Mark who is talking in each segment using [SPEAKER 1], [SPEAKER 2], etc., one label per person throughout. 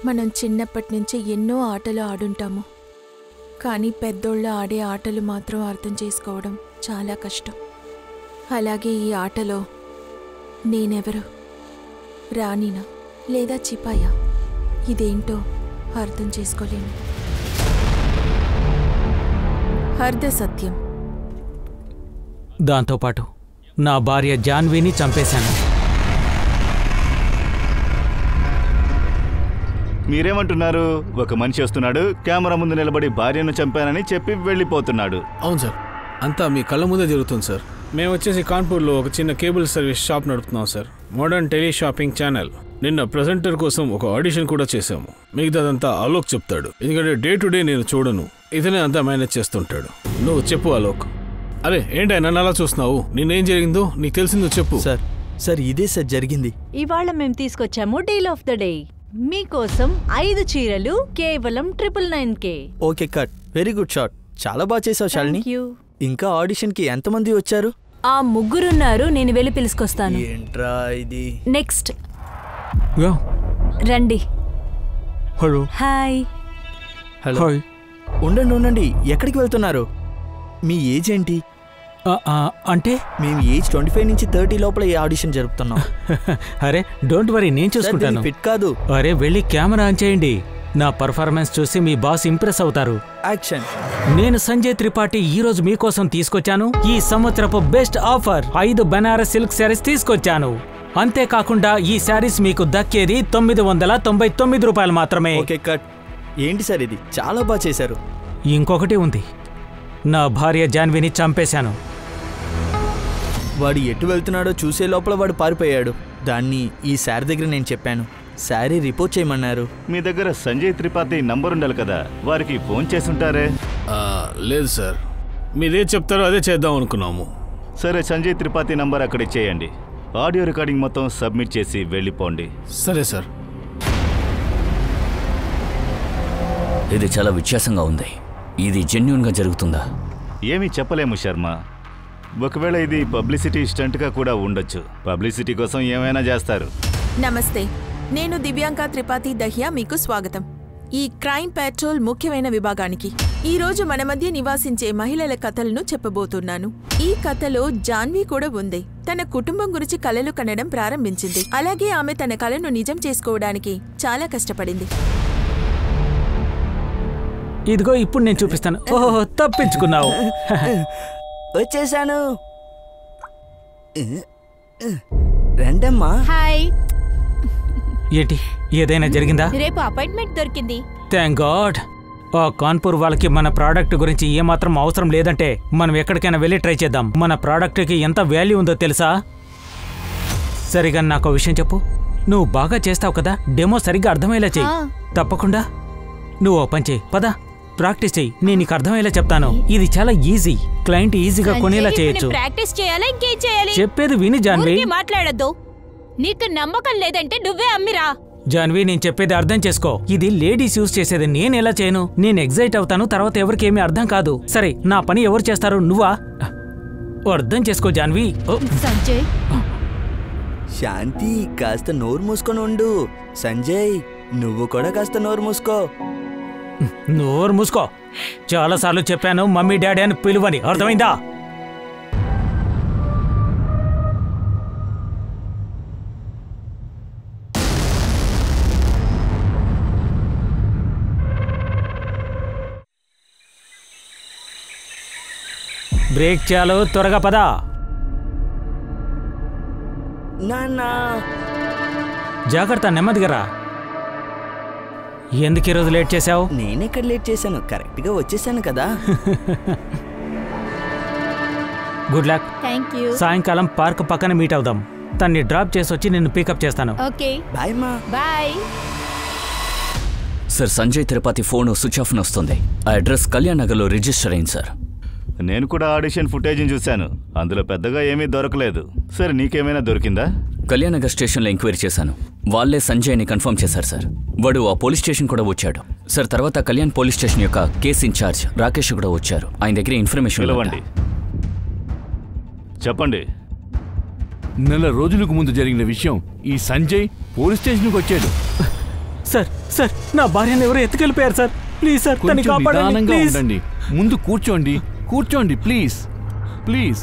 [SPEAKER 1] మనం చిన్నప్పటి నుంచి ఎన్నో ఆటలు ఆడుంటాము, కానీ పెద్దోళ్ళు ఆడే ఆటలు మాత్రం అర్థం చేసుకోవడం చాలా కష్టం. అలాగే ఈ ఆటలో నేనెవరు, రాణినా లేదా చిపాయా, ఇదేంటో అర్థం చేసుకోలేను. అర్ధ సత్యం.
[SPEAKER 2] దాంతోపాటు నా భార్య జాన్వీని చంపేశాను.
[SPEAKER 3] మీరేమంటున్నారు? ఒక మనిషి వస్తున్నాడు, కెమెరా ముందు నిలబడి భార్యను చంపానని చెప్పి వెళ్ళిపోతున్నాడు.
[SPEAKER 4] అవును సార్, అంతా మీ కళ్ళ ముందే జరుగుతుంది సార్. మేము వచ్చేసి కాన్పూర్లో ఒక చిన్న కేబుల్ సర్వీస్ షాప్ నడుపుతున్నాం సార్. Modern tele shopping channel. నిన్న ప్రెజెంటర్ కోసం ఒక ఆడిషన్ కూడా చేశాము. మిగతాదంతా అలోక్ చెప్తాడు, ఎందుకంటే డే టు డే నేను చూడను, ఇతనే అంతా మేనేజ్ చేస్తుంటాడు. నువ్వు చెప్పు అలోక్. అరే ఏంటి నన్ను అలా చూస్తున్నావు? నేనేం జరిగిందో నీకు తెలిసిందో చెప్పు.
[SPEAKER 5] సార్ ఇదే సార్ జరిగింది.
[SPEAKER 6] ఇవాళ మేము తీసుకొచ్చాము డీల్ ఆఫ్ ద డే. మీకోసం 5 చీరలు కేవలం 999K.
[SPEAKER 5] Okay cut. Very good shot. చాలా బాగా చేసావు శాలిని. ఇంకా ఆడిషన్ కి ఎంతమంది వచ్చారు?
[SPEAKER 7] ఆ 3 ఉన్నారు. నేను వెళ్ళి పిలుచుకొస్తాను.
[SPEAKER 5] ఏంట్రా ఇది?
[SPEAKER 7] నెక్స్ట్ రండి.
[SPEAKER 2] హలో.
[SPEAKER 7] హాయ్.
[SPEAKER 5] హలో. ఉండండి, ఎక్కడికి వెళ్తున్నారు? మీ ఏజ్ ఏంటి?
[SPEAKER 2] అంటే
[SPEAKER 5] మేము ఏజ్ 25 నుంచి 30 లోపల ఈ ఆడిషన్ జరుపుతున్నాం.
[SPEAKER 2] అరే డోంట్ వరీ, నేను చూసుకుంటాను.
[SPEAKER 5] ఫిట్ కాదు.
[SPEAKER 2] అరే వెళ్ళి కెమెరా ఆన్ చేయండి. నా పర్ఫార్మెన్స్ చూసి మీ బాస్ ఇంప్రెస్ అవుతారు.
[SPEAKER 5] యాక్షన్.
[SPEAKER 2] నేను సంజయ్ త్రిపాఠి ఈ రోజు మీకోసం తీసుకొచ్చాను ఈ సంవత్సరపు best offer. 5 Banaras silk saris తీసుకొచ్చాను. అంతేకాకుండా ఈ శారీస్ మీకు దక్కేది 999 రూపాయలు మాత్రమే.
[SPEAKER 5] Okay cut. ఏంటి సార్ ఇది? చాలా బాగా చేశారు.
[SPEAKER 2] ఇంకొకటి ఉంది, నా భార్య జాన్వీని చంపేశాను.
[SPEAKER 5] వాడు ఎటు వెళ్తున్నాడో చూసే లోపల వాడు పారిపోయాడు. దాన్ని ఈ శారీ దగ్గర నేను చెప్పాను. శారీ రిపోర్ట్ చేయమన్నారు.
[SPEAKER 3] మీ దగ్గర సంజయ్ త్రిపాఠి నంబర్ ఉండాలి కదా, వారికి ఫోన్ చేసుంటారే?
[SPEAKER 4] లేదు సార్, మీరే చెప్తారో అదే చేద్దాం అనుకున్నాము.
[SPEAKER 3] సరే, సంజయ్ త్రిపాఠి నంబర్ అక్కడ ఇచ్చేయండి. ఆడియో రికార్డింగ్ మొత్తం సబ్మిట్ చేసి వెళ్ళిపోండి.
[SPEAKER 4] సరే సార్.
[SPEAKER 8] ఇది చాలా వ్యత్యాసంగా ఉంది. ఇది జెన్యూన్గా జరుగుతుందా?
[SPEAKER 3] ఏమీ చెప్పలేము శర్మ. ఒకవేళ ఇది పబ్లిసిటీ స్టంట్గా కూడా ఉండొచ్చు. పబ్లిసిటీ కోసం ఏమైనా చేస్తారు.
[SPEAKER 1] నమస్తే, నేను దివ్యాంక త్రిపాఠి దహియా. మీకు స్వాగతం ఈ క్రైమ్ పెట్రోల్ ముఖ్యమైన విభాగానికి. ఈ రోజు మన మధ్య నివాసించే మహిళల కథలను చెప్పబోతున్నాను. ఈ కథలో జాన్వీ కూడా ఉంది. తన కుటుంబం గురించి కలలు కనడం ప్రారంభించింది. అలాగే ఆమె తన కలను నిజం చేసుకోవడానికి చాలా కష్టపడింది.
[SPEAKER 2] ఇదిగో ఇప్పుడు నేను చూపిస్తాను. ఓహో, తప్పించుకున్నావు.
[SPEAKER 5] వచ్చేసాను. రండమ్మా.
[SPEAKER 7] హాయ్.
[SPEAKER 2] ఏంటి, ఏదైనా జరిగిందా?
[SPEAKER 7] రేపు అపాయింట్మెంట్ దొరికింది.
[SPEAKER 2] Thank God. ఆ కాన్పూర్ వాళ్ళకి మన ప్రోడక్ట్ గురించి ఏమాత్రం అవసరం లేదంటే మనం ఎక్కడికైనా వెళ్ళి ట్రై చేద్దాం. మన ప్రోడక్ట్కి ఎంత వాల్యూ ఉందో తెలుసా? సరిగా నాకు విషయం చెప్పు. నువ్వు బాగా చేస్తావు కదా, డెమో సరిగ్గా అర్థమయ్యేలా చెయ్యి. తప్పకుండా. నువ్వు ఓ పని చెయ్యి, పద ప్రాక్టీస్ చెయ్యి. నేను నీకు అర్థమయ్యేలా చెప్తాను. ఇది చాలా ఈజీ. క్లయింట్ ఈజీగా కొనేలా చేయొచ్చు.
[SPEAKER 7] ప్రాక్టీస్ చేయాలా ఇంకేం చేయాలి?
[SPEAKER 2] చెప్పేది విని జాన్వీ.
[SPEAKER 7] మాట్లాడద్దు. నీకు నమ్మకం లేదంటే నువ్వే అమ్మిరా.
[SPEAKER 2] జాన్వీ, నేను చెప్పేది అర్థం చేసుకో. ఇది లేడీస్ యూజ్ చేసేది. నేను ఎలా చేయను? నేను ఎగ్జైట్ అవుతాను, తర్వాత ఎవరికి ఏమీ అర్థం కాదు. సరే, నా పని ఎవరు చేస్తారు? నువ్వా? అర్థం చేసుకో జాన్వీ.
[SPEAKER 7] సంజయ్.
[SPEAKER 5] శాంతి, కాస్త నోరు మూసుకొని ఉండు. సంజయ్, నువ్వు కూడా కాస్త నోరు మూసుకో.
[SPEAKER 2] నోరు మూసుకో. చాలాసార్లు చెప్పాను మమ్మీ డాడీ అని పిలువని, అర్థమైందా? బ్రేక్ చాలు, త్వరగా పదా.
[SPEAKER 5] నాన్నా,
[SPEAKER 2] జాగ్రత్త, నెమ్మదిగా రా. ఎందుకు ఈరోజు లేట్ చేశావు?
[SPEAKER 5] నేనెక్కడ లేట్ చేశాను? కరెక్ట్గా వచ్చేసాను కదా.
[SPEAKER 2] Good luck.
[SPEAKER 7] Thank you.
[SPEAKER 2] సాయంకాలం పార్క్ పక్కన మీట్ అవుదాం. తన్ని డ్రాప్ చేసి వచ్చి నిన్ను పికప్ చేస్తాను.
[SPEAKER 7] ఓకే
[SPEAKER 5] బాయ్ మా.
[SPEAKER 7] Bye.
[SPEAKER 8] Sir, Sanjay Tripathi phone switch off వస్తుంది. ఆ అడ్రస్ కళ్యాణ్ నగర్లో రిజిస్టర్ అయింది సార్.
[SPEAKER 3] నేను కూడా ఆడిషన్ ఫుటేజ్ని చూశాను. అందులో పెద్దగా ఏమీ దొరకలేదు. సరే, నీకేమైనా దొరికిందా?
[SPEAKER 8] కళ్యాణ్ నగర్ స్టేషన్లో ఎంక్వైరీ చేశాను. వాళ్ళే సంజయ్ని కన్ఫర్మ్ చేశారు సార్. వాడు ఆ పోలీస్ స్టేషన్ కూడా వచ్చాడు సార్. తర్వాత కళ్యాణ్ పోలీస్ స్టేషన్ యొక్క కేసు ఇన్ఛార్జ్ రాకేష్ కూడా వచ్చారు. ఆయన దగ్గర ఇన్ఫర్మేషన్
[SPEAKER 3] ఇవ్వండి. చెప్పండి.
[SPEAKER 9] నెల రోజులకు ముందు జరిగిన విషయం. ఈ సంజయ్ పోలీస్ స్టేషన్కి వచ్చాడు.
[SPEAKER 2] సార్ సార్ నా భార్యను ఎవరు ఎత్తుకెళ్ళిపోయారు సార్. ప్లీజ్ సార్ తనని
[SPEAKER 9] కొంచెం
[SPEAKER 2] కాపాడండి
[SPEAKER 9] నిదానంగా
[SPEAKER 2] ప్లీజ్.
[SPEAKER 9] ఉండండి. ముందు కూర్చోండి ప్లీజ్ ప్లీజ్.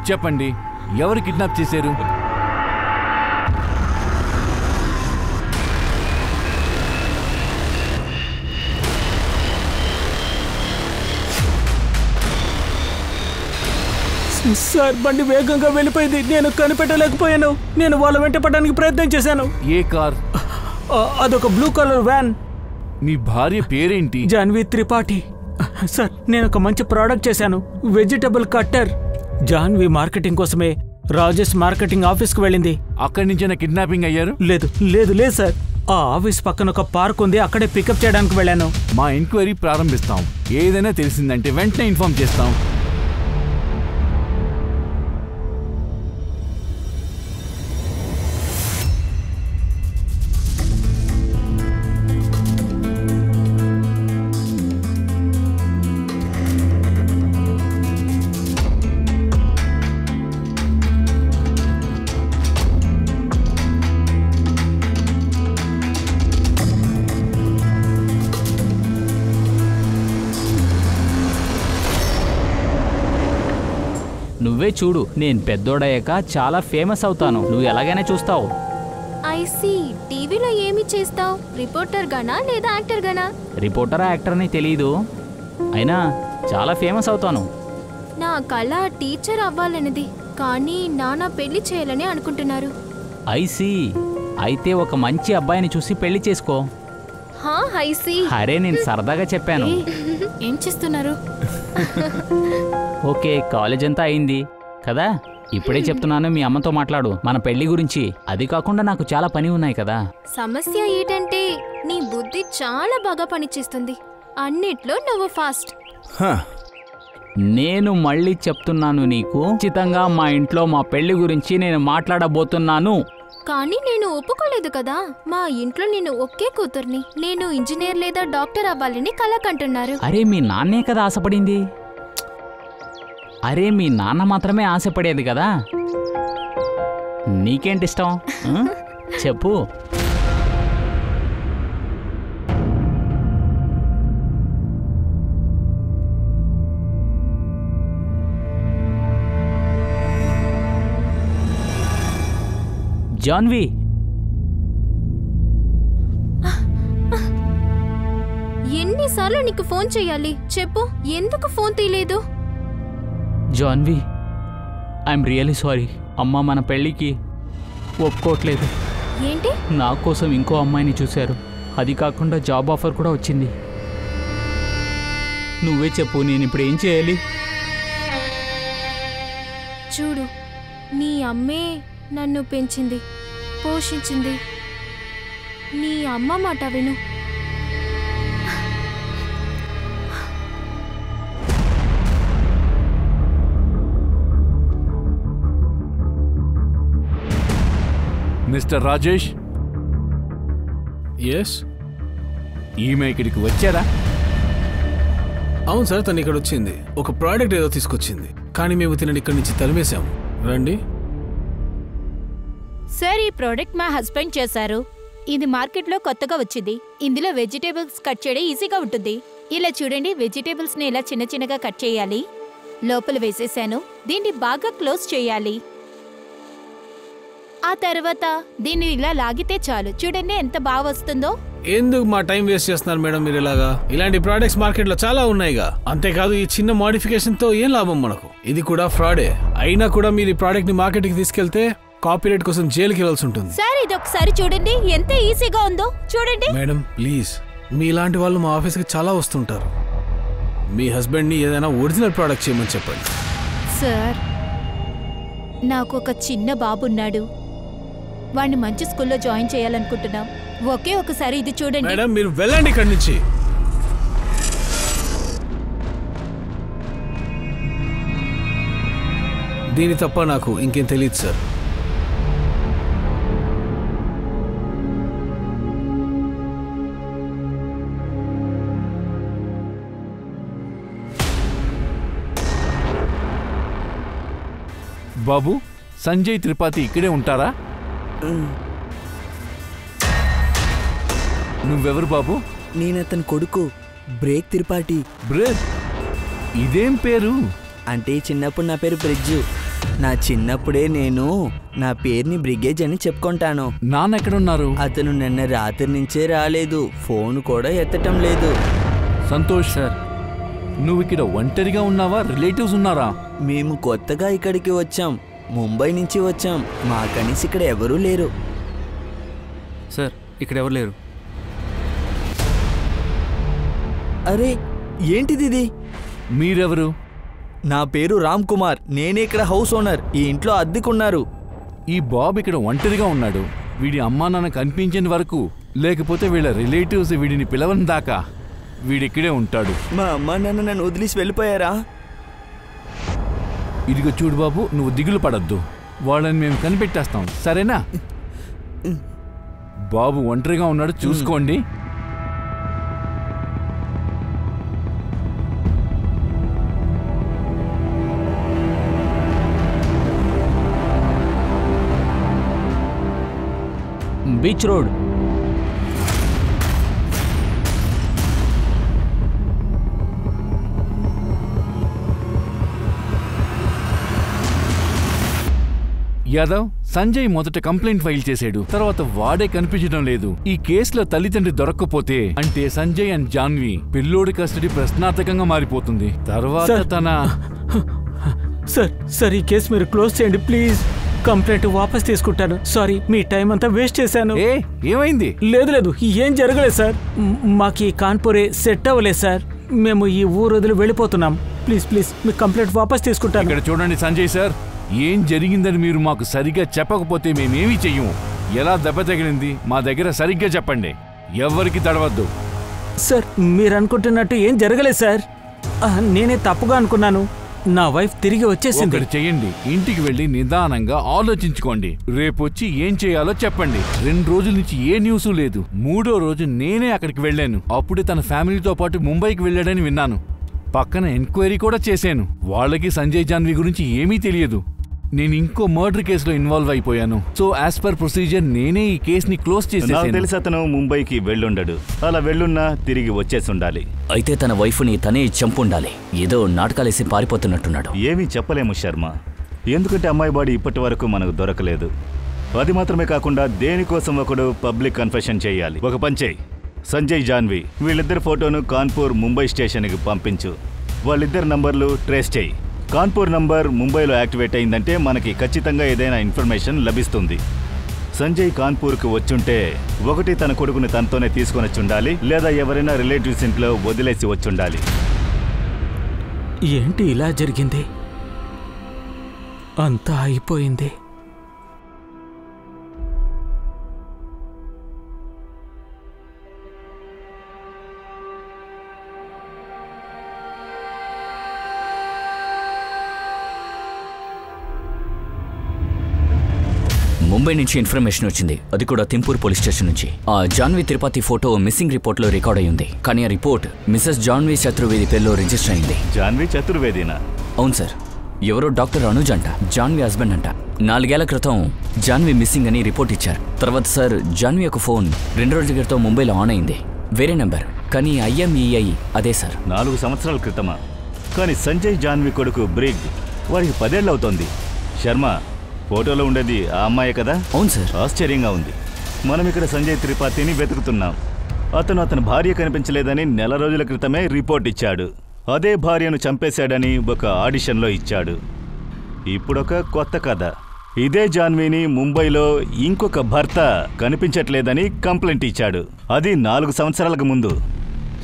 [SPEAKER 9] చెప్పండి, ఎవరు కిడ్నాప్ చేశారు?
[SPEAKER 2] సార్ బండి వేగంగా వెళ్ళిపోయింది. నేను కనిపెట్టలేకపోయాను. నేను వాళ్ళ వెంట పడడానికి ప్రయత్నం చేశాను.
[SPEAKER 9] ఏ కార్?
[SPEAKER 2] అదొక బ్లూ కలర్ వ్యాన్.
[SPEAKER 9] మీ భార్య పేరేంటి?
[SPEAKER 2] జాన్వి త్రిపాఠి. సార్ నేను ఒక మంచి ప్రోడక్ట్ చేశాను, వెజిటబుల్ కట్టర్. జాన్వి మార్కెటింగ్ కోసమే రాజేష్ మార్కెటింగ్ ఆఫీస్కి వెళ్ళింది.
[SPEAKER 9] అక్కడి నుంచైనా కిడ్నాపింగ్ అయ్యారు?
[SPEAKER 2] లేదు లేదు లేదు సార్. ఆ ఆఫీస్ పక్కన ఒక పార్క్ ఉంది, అక్కడే పికప్ చేయడానికి వెళ్ళాను.
[SPEAKER 9] మా ఎంక్వైరీ ప్రారంభిస్తాం. ఏదైనా తెలిసిందంటే వెంటనే ఇన్ఫార్మ్ చేస్తాం.
[SPEAKER 10] నువ్వే చూడు, నేను పెద్దోడయ్యాక చాలా ఫేమస్ అవుతాను. నువ్వు ఎలాగైనా చూస్తావు.
[SPEAKER 11] ఐసీ. టీవీలో ఏమి చేస్తావు? రిపోర్టర్ గానా లేదా యాక్టర్ గానా?
[SPEAKER 10] రిపోర్టరా యాక్టర్ అని తెలీదు, అయినా చాలా ఫేమస్ అవుతాను.
[SPEAKER 11] నా కళ టీచర్ అవ్వాలనేది, కానీ నాన్న పెళ్లి చేయాలని అనుకుంటున్నారు.
[SPEAKER 10] ఐసీ. అయితే ఒక మంచి అబ్బాయిని చూసి పెళ్లి చేసుకో.
[SPEAKER 11] హా ఐసీ.
[SPEAKER 10] అరే నేను సరదాగా చెప్పాను.
[SPEAKER 11] ఏం చేస్తున్నారు?
[SPEAKER 10] ఓకే, కాలేజ్ అంతా అయింది కదా. ఇప్పుడే చెప్తున్నాను, మీ అమ్మతో మాట్లాడు మన పెళ్లి గురించి. అది కాకుండా నాకు చాలా పని ఉన్నాయి కదా.
[SPEAKER 11] సమస్య ఏంటంటే నీ బుద్ధి చాలా బాగా పనిచేస్తుంది, అన్నిట్లో నువ్వు ఫాస్ట్.
[SPEAKER 10] నేను మళ్ళీ చెప్తున్నాను నీకు, ఖచ్చితంగా మా ఇంట్లో మా పెళ్లి గురించి నేను మాట్లాడబోతున్నాను.
[SPEAKER 11] కానీ నేను ఒప్పుకోలేదు కదా. మా ఇంట్లో నేను ఒకే కూతుర్ని. నేను ఇంజనీర్ లేదా డాక్టర్ అవ్వాలని కల కంటున్నారు.
[SPEAKER 10] అరే మీ నాన్నే కదా ఆశపడింది. అరే మీ నాన్న మాత్రమే ఆశపడేది కదా. నీకేంటి ఇష్టం చెప్పు. జాన్వి,
[SPEAKER 11] ఎన్నిసార్లు నీకు ఫోన్ చేయాలి చెప్పు, ఎందుకు ఫోన్ తీయలేదు?
[SPEAKER 10] Janvi, I'm really sorry. అమ్మ మన పెళ్ళికి ఒప్పుకోవట్లేదు.
[SPEAKER 11] ఏంటి?
[SPEAKER 10] నా కోసం ఇంకో అమ్మాయిని చూశారు. అది కాకుండా జాబ్ ఆఫర్ కూడా వచ్చింది. నువ్వే చెప్పు, నేను ఇప్పుడు ఏం చేయాలి?
[SPEAKER 11] చూడు, నీ అమ్మే నన్ను పెంచింది, పోషించింది. నీ అమ్మ మాట విను.
[SPEAKER 9] మిస్టర్ రాజేష్.
[SPEAKER 4] ఎస్.
[SPEAKER 9] ఈమె ఇక్కడికి వచ్చారా?
[SPEAKER 4] అవును సార్, తను ఇక్కడ వచ్చింది. ఒక ప్రోడక్ట్ ఏదో తీసుకొచ్చింది, కానీ మేము తినని ఇక్కడి నుంచి తరిమేశాము. రండి
[SPEAKER 7] సార్, ఈ ప్రోడక్ట్ మా హస్బెండ్ చేశారు. ఇది మార్కెట్లో కొత్తగా వచ్చింది. ఇందులో వెజిటేబుల్స్ కట్ చేయడం ఈజీగా ఉంటుంది. ఇలా చూడండి, వెజిటేబుల్స్ని ఇలా చిన్న చిన్నగా కట్ చేయాలి. లోపల వేసేసాను. దీన్ని బాగా క్లోజ్ చేయాలి. ఆ తర్వాత దీన్ని ఇలా లాగితే చాలు. చూడండి ఎంత బాగా వస్తుందో.
[SPEAKER 4] ఎందుకు మా టైం వేస్ట్ చేస్తున్నారు మేడం మీరు ఇలాగా? ఇలాంటి ప్రోడక్ట్స్ మార్కెట్ లో చాలా ఉన్నాయిగా. అంతేకాదు ఈ చిన్న మోడిఫికేషన్ తో ఏం లాభం మనకు? ఇది కూడా ఫ్రాడే. అయినా కూడా మీరు ఈ ప్రోడక్ట్ ని మార్కెట్ కి తీసుకెళ్తే కాపీరైట్ కోసం జైలుకి వెళ్ళాల్సి ఉంటుంది.
[SPEAKER 7] సార్ ఇది ఒకసారి చూడండి ఎంత ఈజీగా ఉందో. చూడండి
[SPEAKER 4] మేడం ప్లీజ్, మీ ఇలాంటి వాళ్ళు మా ఆఫీస్ కి చాలా వస్తుంటారు. మీ హస్బెండ్ ని ఏదైనా ఒరిజినల్ ప్రోడక్ట్ చేయమని చెప్పండి.
[SPEAKER 7] సార్, నాకు ఒక చిన్న బాబున్నాడు. వాడిని మంచి స్కూల్లో జాయిన్ చేయాలనుకుంటున్నాం. ఒకే ఒకసారి ఇది చూడండి.
[SPEAKER 4] మేడం మీరు వెళ్ళండి ఇక్కడి నుంచి. దీని తప్ప నాకు ఇంకేం తెలియదు సార్.
[SPEAKER 9] బాబు, సంజయ్ త్రిపాఠి ఇక్కడే ఉంటారా? నువ్వెవరు బాబు?
[SPEAKER 5] నేనతని కొడుకు బ్రేక్ త్రిపాఠి.
[SPEAKER 9] బ్రేక్? ఇదేం పేరు?
[SPEAKER 5] అంటే చిన్నప్పుడు నా పేరు బ్రిడ్జు. నా చిన్నప్పుడే నేను నా పేరుని బ్రిగేజ్ అని చెప్పుకుంటాను.
[SPEAKER 9] నాన్న ఎక్కడున్నారు?
[SPEAKER 5] అతను నిన్న రాత్రి నుంచే రాలేదు, ఫోన్ కూడా ఎత్తటం లేదు.
[SPEAKER 9] సంతోష్ సార్, నువ్వు ఇక్కడ ఒంటరిగా ఉన్నావా? రిలేటివ్స్ ఉన్నారా?
[SPEAKER 5] మేము కొత్తగా ఇక్కడికి వచ్చాం, ముంబై నుంచి వచ్చాం. మా కనీసి ఇక్కడ ఎవరూ లేరు.
[SPEAKER 12] సార్ ఇక్కడ ఎవరు లేరు.
[SPEAKER 5] అరే ఏంటిది?
[SPEAKER 9] మీరెవరు?
[SPEAKER 5] నా పేరు రామ్ కుమార్. నేనే ఇక్కడ హౌస్ ఓనర్. ఈ ఇంట్లో అద్దెకున్నారు.
[SPEAKER 9] ఈ బాబు ఇక్కడ ఒంటరిగా ఉన్నాడు. వీడి అమ్మా నాన్న కనిపించని వరకు, లేకపోతే వీళ్ళ రిలేటివ్స్ వీడిని పిలవని దాకా వీడిక్కడే ఉంటాడు.
[SPEAKER 5] మా అమ్మా నాన్న నన్ను వదిలేసి వెళ్ళిపోయారా?
[SPEAKER 9] ఇదిగో చూడు బాబు, నువ్వు దిగులు పడద్దు. వాళ్ళని మేము కనిపెట్టేస్తాం, సరేనా? బాబు ఒంటరిగా ఉన్నాడు, చూసుకోండి.
[SPEAKER 10] Beach road.
[SPEAKER 9] యాదవ్, సంజయ్ మొదట కంప్లైంట్ ఫైల్ చేశాడు. తర్వాత వాడే కనిపించడం లేదు. ఈ కేసులో తల్లిదండ్రి దొరక్కపోతే అంటే సంజయ్ అండ్ జాన్వి పిల్లోడి కస్టడీ ప్రశ్నార్థకంగా మారిపోతుంది. తర్వాత తన
[SPEAKER 2] సార్ ఈ కేసు మీరు క్లోజ్ చేయండి ప్లీజ్. కంప్లైంట్ వాపస్ తీసుకుంటాను. సారీ, మీ టైం అంతా వేస్ట్ చేశాను.
[SPEAKER 9] ఏమైంది?
[SPEAKER 2] లేదు ఏం జరగలేదు సార్. మాకు ఈ కాన్పూరే సెట్ అవ్వలేదు సార్. మేము ఈ ఊరు వదిలి వెళ్ళిపోతున్నాం. ప్లీజ్ మీ కంప్లైంట్ వాపస్ తీసుకుంటాను.
[SPEAKER 9] ఇక్కడ చూడండి సంజయ్ సార్, ఏం జరిగిందని మీరు మాకు సరిగ్గా చెప్పకపోతే మేమేమీ చెయ్యము. ఎలా దెబ్బ తగిలింది మా దగ్గర సరిగ్గా చెప్పండి. ఎవ్వరికి తడవద్దు.
[SPEAKER 2] సార్ మీరు అనుకుంటున్నట్టు ఏం జరగలేదు సార్. నేనే తప్పుగా అనుకున్నాను. నా వైఫ్ తిరిగి వచ్చేసింది.
[SPEAKER 9] ఒకటి చెయ్యండి, ఇంటికి వెళ్ళి నిదానంగా ఆలోచించుకోండి. రేపొచ్చి ఏం చేయాలో చెప్పండి. 2 రోజుల నుంచి ఏ న్యూస్ లేదు. 3వ రోజు నేనే అక్కడికి వెళ్ళాను. అప్పుడే తన ఫ్యామిలీతో పాటు ముంబైకి వెళ్ళాడని విన్నాను. పక్కన ఎంక్వైరీ కూడా చేశాను. వాళ్ళకి సంజయ్ జాన్వి గురించి ఏమీ తెలియదు. నేను ఇంకో మర్డర్ కేసులో ఇన్వాల్వ్ అయిపోయాను. సో యాజ్ పర్ ప్రొసీజర్ నేనే ఈ కేసుని క్లోజ్ చేశాను.
[SPEAKER 3] నాకు తెలిసి అతను ముంబైకి వెళ్ళుండడు. అలా వెళ్ళున్నా తిరిగి వచ్చేసి ఉండాలి.
[SPEAKER 8] అయితే తన వైఫ్ని తనే చంపుండాలి. ఏదో నాటకాలేసి పారిపోతున్నట్టున్నాడు.
[SPEAKER 3] ఏమీ చెప్పలేము శర్మ, ఎందుకంటే అమ్మాయి బాడీ ఇప్పటి వరకు మనకు దొరకలేదు. అది మాత్రమే కాకుండా దేనికోసం ఒకడు పబ్లిక్ కన్ఫెషన్ చేయాలి. ఒక పని చేయి, సంజయ్ జాన్వి వీళ్ళిద్దరి ఫోటోను కాన్పూర్ ముంబై స్టేషన్కి పంపించు. వాళ్ళిద్దరి నంబర్లు ట్రేస్ చేయి. కాన్పూర్ నంబర్ ముంబైలో యాక్టివేట్ అయిందంటే మనకి ఖచ్చితంగా ఏదైనా ఇన్ఫర్మేషన్ లభిస్తుంది. సంజయ్ కాన్పూర్కి వచ్చుంటే ఒకటి తన కొడుకుని తనతోనే తీసుకొని వచ్చుండాలి, లేదా ఎవరైనా రిలేటివ్స్ ఇంట్లో వదిలేసి వచ్చుండాలి.
[SPEAKER 2] ఏంటి ఇలా జరిగింది? అంతా అయిపోయింది.
[SPEAKER 8] ముంబై నుంచి ఇన్ఫర్మేషన్ వచ్చింది, అది కూడా తింపూర్ పోలీస్ స్టేషన్ నుంచి. ఆ జాన్వి త్రిపాఠి ఫోటో మిస్సింగ్ రిపోర్ట్లో రికార్డ్ అయ్యింది. కానీ ఆ రిపోర్ట్ మిసెస్ జాన్వి చతుర్వేది పేరులో రిజిస్టర్ అయింది.
[SPEAKER 3] జాన్వి చతుర్వేదినా?
[SPEAKER 8] అవును సార్. ఎవరో డాక్టర్ అనుజ్ అంట, జాన్వి హస్బెండ్ అంట. 4 ఏళ్ల క్రితం జాన్వి మిస్సింగ్ అని రిపోర్ట్ ఇచ్చారు. తర్వాత సార్ జాన్వి యొక్క ఫోన్ 2 రోజుల క్రితం ముంబైలో ఆన్ అయింది. వేరే నెంబర్, కానీ IMEI అదే సార్.
[SPEAKER 3] 4 సంవత్సరాల క్రితమా? కానీ సంజయ్ జాన్వి కొడుకు బ్రిగ్, వాడికి 10 ఏళ్ళు అవుతోంది. శర్మ, ఫోటోలో ఉండేది ఆ అమ్మాయే కదా?
[SPEAKER 8] అవును సార్.
[SPEAKER 3] ఆశ్చర్యంగా ఉంది. మనం ఇక్కడ సంజయ్ త్రిపాఠిని వెతుకుతున్నాం. అతని భార్య కనిపించలేదని 1 నెల రోజుల క్రితమే రిపోర్ట్ ఇచ్చాడు. అదే భార్యను చంపేశాడని ఒక ఆడిషన్లో ఇచ్చాడు. ఇప్పుడొక కొత్త కథ. ఇదే జాన్విని ముంబైలో ఇంకొక భర్త కనిపించట్లేదని కంప్లైంట్ ఇచ్చాడు. అది 4 సంవత్సరాలకు ముందు.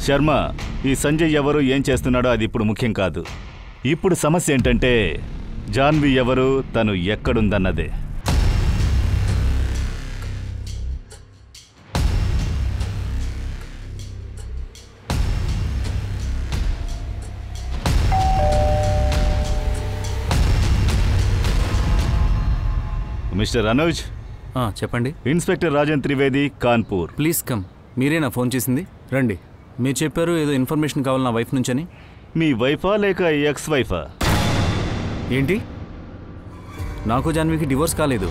[SPEAKER 3] శర్మ, ఈ సంజయ్ ఎవరు, ఏం చేస్తున్నాడో అది ఇప్పుడు ముఖ్యం కాదు. ఇప్పుడు సమస్య ఏంటంటే జాన్వి ఎవరు, తను ఎక్కడుందన్నదే. మిస్టర్ అనుజ్.
[SPEAKER 12] చెప్పండి.
[SPEAKER 3] Inspector Rajan Trivedi, Kanpur.
[SPEAKER 12] Please come. మీరేనా ఫోన్ చేసింది? రండి. మీరు చెప్పారు ఏదో ఇన్ఫర్మేషన్ కావాలి నా వైఫ్ నుంచని.
[SPEAKER 3] మీ వైఫా లేక ఎక్స్ వైఫా?
[SPEAKER 12] ఏంటి? నాకు జాన్వికి డివోర్స్ కాలేదు.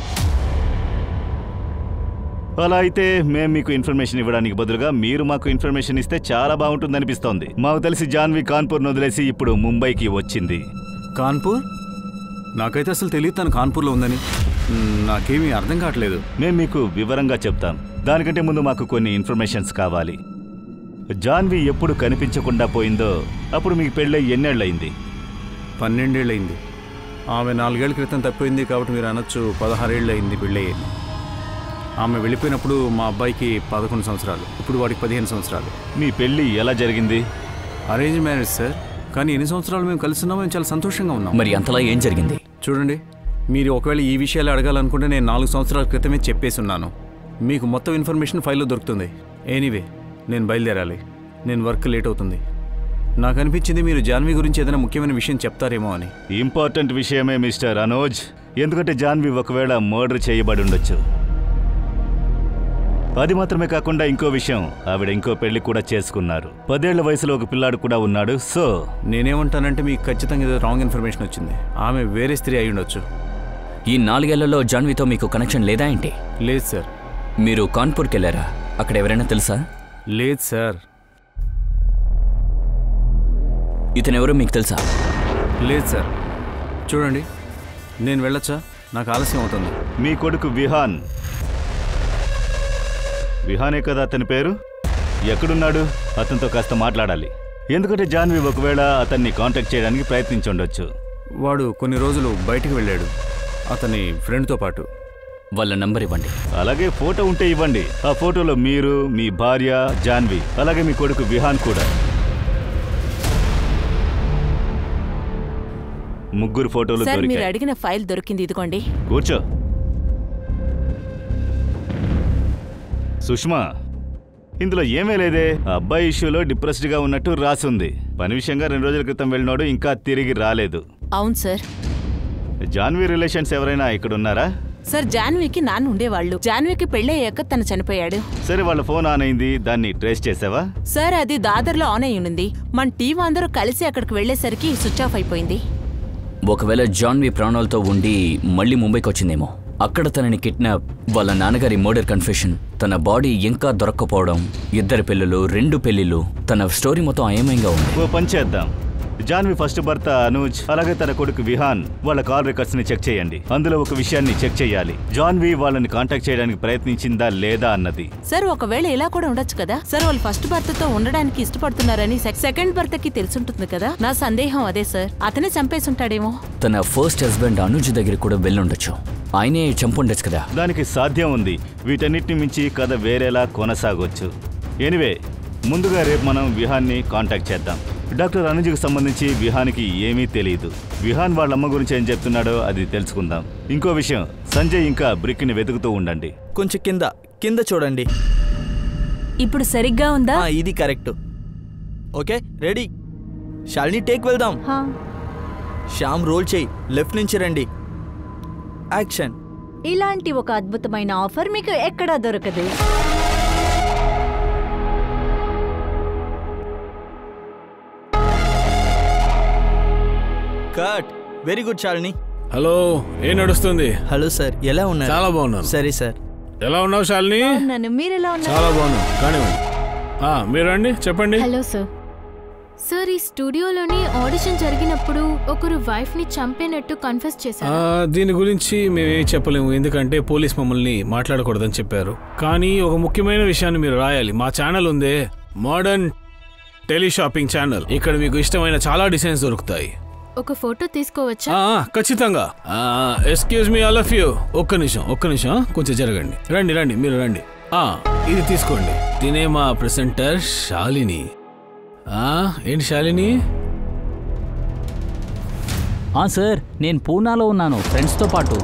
[SPEAKER 3] అలా అయితే మేము మీకు ఇన్ఫర్మేషన్ ఇవ్వడానికి బదులుగా మీరు మాకు ఇన్ఫర్మేషన్ ఇస్తే చాలా బాగుంటుందనిపిస్తోంది. మాకు తెలిసి జాన్వి కాన్పూర్ను వదిలేసి ఇప్పుడు ముంబైకి వచ్చింది.
[SPEAKER 12] కాన్పూర్? నాకైతే అసలు తెలియదు తను కాన్పూర్లో ఉందని. నాకేమీ అర్థం కావట్లేదు.
[SPEAKER 3] మేము మీకు వివరంగా చెప్తాం. దానికంటే ముందు మాకు కొన్ని ఇన్ఫర్మేషన్స్ కావాలి. జాన్వి ఎప్పుడు కనిపించకుండా పోయిందో అప్పుడు మీకు పెళ్ళై ఎన్నేళ్ళయింది?
[SPEAKER 12] 12 ఏళ్ళయింది. ఆమె 4 ఏళ్ల క్రితం తప్పిపోయింది కాబట్టి మీరు అనొచ్చు 16 ఏళ్ళు అయింది పెళ్ళయ్యింది. ఆమె వెళ్ళిపోయినప్పుడు మా అబ్బాయికి 11 సంవత్సరాలు, ఇప్పుడు వాడికి 15 సంవత్సరాలు.
[SPEAKER 3] మీ పెళ్ళి ఎలా జరిగింది?
[SPEAKER 12] Arrange marriage sir. కానీ ఎన్ని సంవత్సరాలు మేము కలిసి ఉన్నాం, మేము చాలా సంతోషంగా ఉన్నాం.
[SPEAKER 8] మరి అంతలా ఏం జరిగింది?
[SPEAKER 12] చూడండి, మీరు ఒకవేళ ఈ విషయాలు అడగాలనుకుంటే నేను 4 సంవత్సరాల క్రితమే చెప్పేసి ఉన్నాను. మీకు మొత్తం ఇన్ఫర్మేషన్ ఫైల్లో దొరుకుతుంది. ఎనీవే, నేను బయలుదేరాలి. నేను వర్క్ లేట్ అవుతుంది. నాకు అనిపించింది మీరు జాన్వి గురించి ఏదైనా ముఖ్యమైన విషయం చెప్తారేమో అని.
[SPEAKER 3] ఇంపార్టెంట్ విషయమే మిస్టర్ అనోజ్. ఎందుకంటే జాన్వి ఒకవేళ మర్డర్ చేయబడి ఉండొచ్చు. అది మాత్రమే కాకుండా ఇంకో విషయం, ఆవిడ ఇంకో పెళ్లి కూడా చేసుకున్నారు. 10 ఏళ్ల వయసులో ఒక పిల్లాడు కూడా ఉన్నాడు. సో
[SPEAKER 12] నేనేమంటానంటే మీకు ఖచ్చితంగా ఏదో రాంగ్ ఇన్ఫర్మేషన్ వచ్చింది. ఆమె వేరే స్త్రీ అయి ఉండొచ్చు.
[SPEAKER 8] ఈ 4 ఏళ్లలో జాన్వితో మీకు కనెక్షన్ లేదా ఏంటి?
[SPEAKER 12] లేదు సార్.
[SPEAKER 8] మీరు కాన్పూర్కి వెళ్ళారా? అక్కడ ఎవరైనా తెలుసా?
[SPEAKER 12] లేదు సార్.
[SPEAKER 8] ఇతనెవరో మీకు తెలుసా?
[SPEAKER 12] లేదు సార్. చూడండి, నేను వెళ్ళొచ్చా? నాకు ఆలస్యం అవుతుంది.
[SPEAKER 3] మీ కొడుకు విహాన్, విహానే కదా అతని పేరు? ఎక్కడున్నాడు? అతనితో కాస్త మాట్లాడాలి. ఎందుకంటే జాన్వి ఒకవేళ అతన్ని కాంటాక్ట్ చేయడానికి ప్రయత్నించుండొచ్చు.
[SPEAKER 12] వాడు కొన్ని రోజులు బయటికి వెళ్ళాడు అతని ఫ్రెండ్తో పాటు.
[SPEAKER 8] వాళ్ళ నంబర్ ఇవ్వండి.
[SPEAKER 3] అలాగే ఫోటో ఉంటే ఇవ్వండి. ఆ ఫోటోలో మీరు, మీ భార్య జాన్వి, అలాగే మీ కొడుకు విహాన్ కూడా. ముగ్గురు ఫోటోలు
[SPEAKER 1] సార్,
[SPEAKER 3] దొరికాయి.
[SPEAKER 1] మీరు అడిగిన ఫైల్ దొరికింది, ఇదిగోండి.
[SPEAKER 3] కూర్చో. సుష్మా, ఇందులో ఏమీ లేదే. అబ్బాయి ఇష్యూలో డిప్రెస్డ్గా ఉన్నట్టు రాసుంది. పని విషయంగా 2 రోజుల క్రితం వెళ్ళినాడు, ఇంకా తిరిగి రాలేదు.
[SPEAKER 1] అవును సార్.
[SPEAKER 3] జాన్వి రిలేషన్స్ ఎవరైనా ఇక్కడ ఉన్నారా?
[SPEAKER 1] సార్, జాన్వికి నాన్న ఉండేవాళ్ళు. జాన్వికి పెళ్ళయ్యాక తను చనిపోయాడు.
[SPEAKER 3] సరే, వాళ్ళ ఫోన్ ఆన్ అయింది, దాన్ని ట్రేస్ చేసావా?
[SPEAKER 1] సార్, అది దాదర్లో ఆన్ అయి ఉంది. మన టీం అందరూ కలిసి అక్కడికి వెళ్లేసరికి స్విచ్ ఆఫ్ అయిపోయింది.
[SPEAKER 8] ఒకవేళ జాన్వి ప్రాణాలతో ఉండి మళ్ళీ ముంబైకి వచ్చిందేమో. అక్కడ తనని కిడ్నాప్, వాళ్ళ నాన్నగారి మర్డర్ కన్ఫెషన్, తన బాడీ ఇంకా దొరక్కపోవడం, 2 పెళ్ళిళ్ళు, 2 పెళ్లిళ్ళు, తన స్టోరీ మొత్తం అయమయంగా ఉంది.
[SPEAKER 3] ఓ పని చేద్దాం. జాన్వి ఫస్ట్ భర్త అనూజ్, అలాగే తన కొడుకు విహాన్ వాళ్ళ కాల్ రికార్డ్స్ ని చెక్ చేయండి. అందులో ఒక విషయాన్ని చెక్ చేయాలి. జాన్వి వాళ్ళని కాంటాక్ట్ చేయడానికి ప్రయత్నించిందా లేదా అన్నది.
[SPEAKER 1] సార్, ఒకవేళ ఇలా కూడా ఉండొచ్చు కదా సార్. వాళ్ళు ఫస్ట్ భర్తతో ఉండడానికి ఇష్టపడుతున్నారని సెకండ్ భర్తకి తెలుసుంటుంది కదా. నా సందేహం అదే సార్. అతనే చంపేసుంటాడేమో.
[SPEAKER 8] తన ఫస్ట్ హస్బెండ్ అనుజ్ దగ్గర కూడా వెళ్ళుండొచ్చు. ఆయనే చంపుండొచ్చు కదా.
[SPEAKER 3] దానికి సాధ్యం ఉంది. వీటన్నిటిని మించి కథ వేరేలా కొనసాగొచ్చు. ఎనివే, ముందుగా రేపు మనం విహాన్ని కాంటాక్ట్ చేద్దాం. డాక్టర్ అనుజ్కి సంబంధించి విహాన్కి ఏమీ తెలియదు. విహాన్ వాళ్ళమ్మ గురించి ఏం చెప్తున్నాడో అది తెలుసుకుందాం. ఇంకో విషయం, సంజయ్ ఇంకా బ్రిక్ని వెతుకుతూ ఉండండి.
[SPEAKER 5] కొంచెం కింద చూడండి.
[SPEAKER 1] ఇప్పుడు సరిగ్గా ఉందా?
[SPEAKER 5] ఇది correct. Okay, ready. Shalini, take వెళ్దాం. శ్యామ్, రోల్ చేయి. లెఫ్ట్ నుంచి రండి. యాక్షన్.
[SPEAKER 6] ఇలాంటి ఒక అద్భుతమైన ఆఫర్ మీకు ఎక్కడా దొరకదు.
[SPEAKER 5] Cut. Very good Shalini.
[SPEAKER 4] Hello, ఏం నడుస్తుంది?
[SPEAKER 5] హలో సార్, ఎలా ఉన్నారు?
[SPEAKER 4] చాలా బాగున్నాను.
[SPEAKER 5] సరే సార్.
[SPEAKER 4] ఎలా ఉన్నావు శాలిని?
[SPEAKER 6] మీరు ఎలా ఉన్నారు?
[SPEAKER 4] చాలా బాగున్నాను. కానివ్వండి, మీరు రండి, చెప్పండి.
[SPEAKER 11] Hello sir. సార్, ఈ స్టూడియోలోని ఆడిషన్ జరిగినప్పుడు ఒకరు వైఫ్ ని చంపినట్టు కన్ఫెస్ చేశారు.
[SPEAKER 4] దీని గురించి మేమేం చెప్పలేము, ఎందుకంటే పోలీస్ మమ్మల్ని మాట్లాడకూడదని చెప్పారు. కానీ ఒక ముఖ్యమైన విషయాన్ని మీరు రాయాలి. మా ఛానల్ ఉందే, మోడర్న్ టెలిషాపింగ్ ఛానల్. ఇక్కడ మీకు ఇష్టమైన చాలా డిజైన్స్ దొరుకుతాయి.
[SPEAKER 11] ఒక ఫోటో తీసుకోవచ్చా?
[SPEAKER 4] ఖచ్చితంగా. Excuse me all of you. ఒక్క నిమిషం, కొంచెం జరగండి. రండి, మీరు రండి. ఇది తీసుకోండి. తినే మా ప్రెసెంటర్ శాలిని. ఏంటి శాలిని?
[SPEAKER 10] సార్, నేను పూనాలో ఉన్నాను ఫ్రెండ్స్తో పాటు.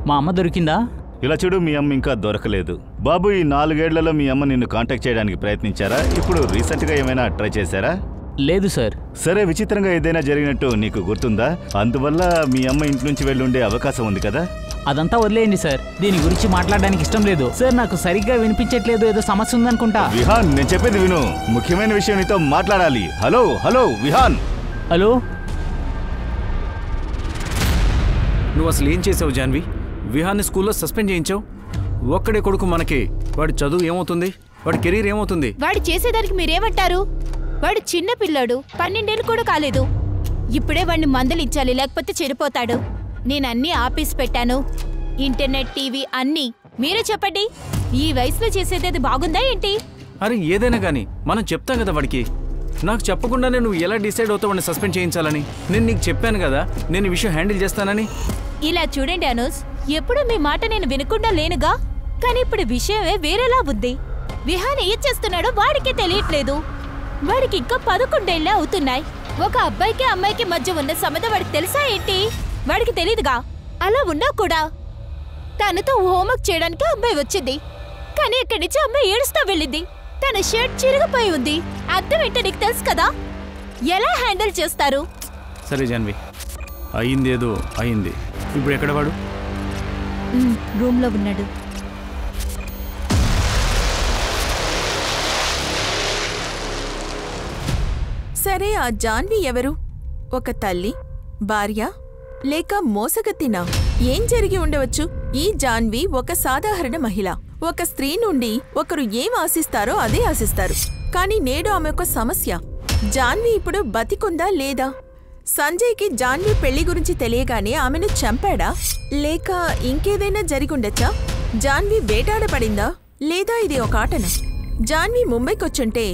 [SPEAKER 10] మా అమ్మ దొరికిందా?
[SPEAKER 3] ఇలా చూడు, మీ అమ్మ ఇంకా దొరకలేదు. బాబు, ఈ 4 ఏళ్లలో మీ అమ్మ నిన్ను కాంటాక్ట్ చేయడానికి ప్రయత్నించారా? ఇప్పుడు రీసెంట్గా ఏమైనా ట్రై చేశారా?
[SPEAKER 10] లేదు సార్.
[SPEAKER 3] సరే, విచిత్రంగా ఏదైనా జరిగినట్టు నీకు గుర్తుందా? అందువల్ల మీ అమ్మ ఇంటి నుంచి వెళ్ళి ఉండే అవకాశం ఉంది కదా.
[SPEAKER 10] అదంతా వదిలేయండి సార్, దీని గురించి మాట్లాడడానికి ఇష్టం లేదు సార్. నాకు సరిగ్గా వినిపించట్లేదు, ఏదో సమస్య ఉందనుకుంటా.
[SPEAKER 3] విహాన్, నేను చెప్పేది విను. ముఖ్యమైన విషయం నీతో మాట్లాడాలి. హలో విహాన్.
[SPEAKER 10] హలో.
[SPEAKER 12] నువ్వు అసలు ఏం చేసావు జాన్వి? విహాన్ని స్కూల్లో సస్పెండ్ చేయించావు. ఒక్కడే కొడుకు మనకి. వాడి చదువు ఏమవుతుంది? వాడి కెరీర్ ఏమవుతుంది?
[SPEAKER 7] వాడు చేసేదానికి మీరేమంటారు? వాడు చిన్న పిల్లాడు, 12 ఏళ్ళు కూడా కాలేదు. ఇప్పుడే వాడిని మందలించాలి, లేకపోతే చెడిపోతాడు. నేను అన్నీ ఆపేసి పెట్టాను, ఇంటర్నెట్, టీవీ అన్నీ. మీరే చెప్పండి, ఈ వయసులో చేసేది బాగుందా ఏంటి?
[SPEAKER 12] అరే ఏదైనా కానీ మనం చెప్తాం కదా వాడికి. నాకు చెప్పకుండానే నువ్వు ఎలా డిసైడ్ అవుతావు వాడిని సస్పెండ్ చేయించాలని? నేను నీకు చెప్పాను కదా నేను ఈ విషయం హ్యాండిల్ చేస్తానని.
[SPEAKER 7] ఇలా చూడండి అనూస్, ఎప్పుడు మీ మాట నేను వినకుండా లేనుగా. కానీ ఇప్పుడు విషయమే వేరేలా ఉంది. విహాన్ ఏం చేస్తున్నాడో వాడికి తెలియట్లేదు. వాడికి ఇంకా 11 ఏళ్ళే అవుతున్నాయి. ఒక అబ్బాయికి అమ్మాయికి మధ్య ఉన్న సంబంధం వాడికి తెలుసా ఏంటి? వాడికి తెలీదుగా. అలా ఉన్నా కూడా తనతో హోంవర్క్ చేయడానికి అమ్మాయి వచ్చింది. కానీ ఇక్కడి నుంచి అమ్మాయి ఏడుస్తూ వెళ్ళింది. తన షర్ట్ చిరిగిపోయి ఉంది. అర్థం ఏంటో నీకు తెలుసు కదా. ఎలా హ్యాండిల్ చేస్తారు?
[SPEAKER 12] సరే జాన్వి, అయిందేదో అయింది. ఇప్పుడు ఎక్కడ వాడు?
[SPEAKER 7] రూమ్ లో ఉన్నాడు.
[SPEAKER 1] సరే, ఆ జాన్వి ఎవరు? ఒక తల్లి, భార్య, లేక మోసగత్తినా? ఏం జరిగి ఉండవచ్చు? ఈ జాన్వి ఒక సాధారణ మహిళ. ఒక స్త్రీ నుండి ఒకరు ఏం ఆశిస్తారో అదే ఆశిస్తారు. కానీ నేడు ఆమె ఒక సమస్య. జాన్వి ఇప్పుడు బతికుందా లేదా? సంజయ్కి జాన్వి పెళ్లి గురించి తెలియగానే ఆమెను చంపాడా? లేక ఇంకేదైనా జరిగుండొచ్చా? జాన్వి వేటాడపడిందా? లేదా ఇది ఒక ఆటనా? జాన్వి ముంబైకొచ్చుంటే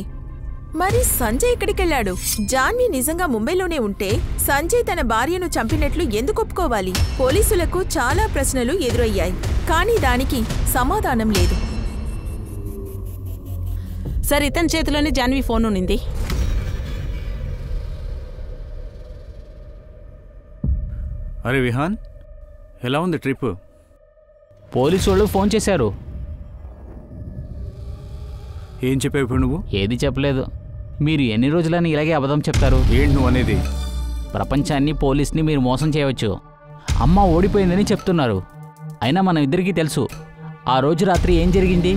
[SPEAKER 1] మరి సంజయ్ ఎక్కడికెళ్లాడు? జాన్వి నిజంగా ముంబైలోనే ఉంటే సంజయ్ తన భార్యను చంపినట్లు ఎందుకు ఒప్పుకోవాలి? పోలీసులకు చాలా ప్రశ్నలు ఎదురయ్యాయి, కానీ దానికి సమాధానం లేదు.
[SPEAKER 13] సార్, ఇతని చేతిలోనే జాన్వి ఫోన్ ఉన్నింది.
[SPEAKER 12] అరే విహాన్, ఎలా ఉంది ట్రిప్?
[SPEAKER 10] పోలీసు వాళ్ళు ఫోన్ చేశారు.
[SPEAKER 12] ఏం చెప్పావు ఇప్పుడు నువ్వు?
[SPEAKER 10] ఏది చెప్పలేదు. మీరు ఎన్ని రోజులని ఇలాగే అబద్ధం చెప్తారు?
[SPEAKER 12] ఏంటి నువ్వు అనేది?
[SPEAKER 10] ప్రపంచాన్ని, పోలీస్ని మీరు మోసం చేయవచ్చు. అమ్మ ఓడిపోయిందని చెప్తున్నారు. అయినా మన ఇద్దరికీ తెలుసు ఆ రోజు రాత్రి ఏం జరిగింది.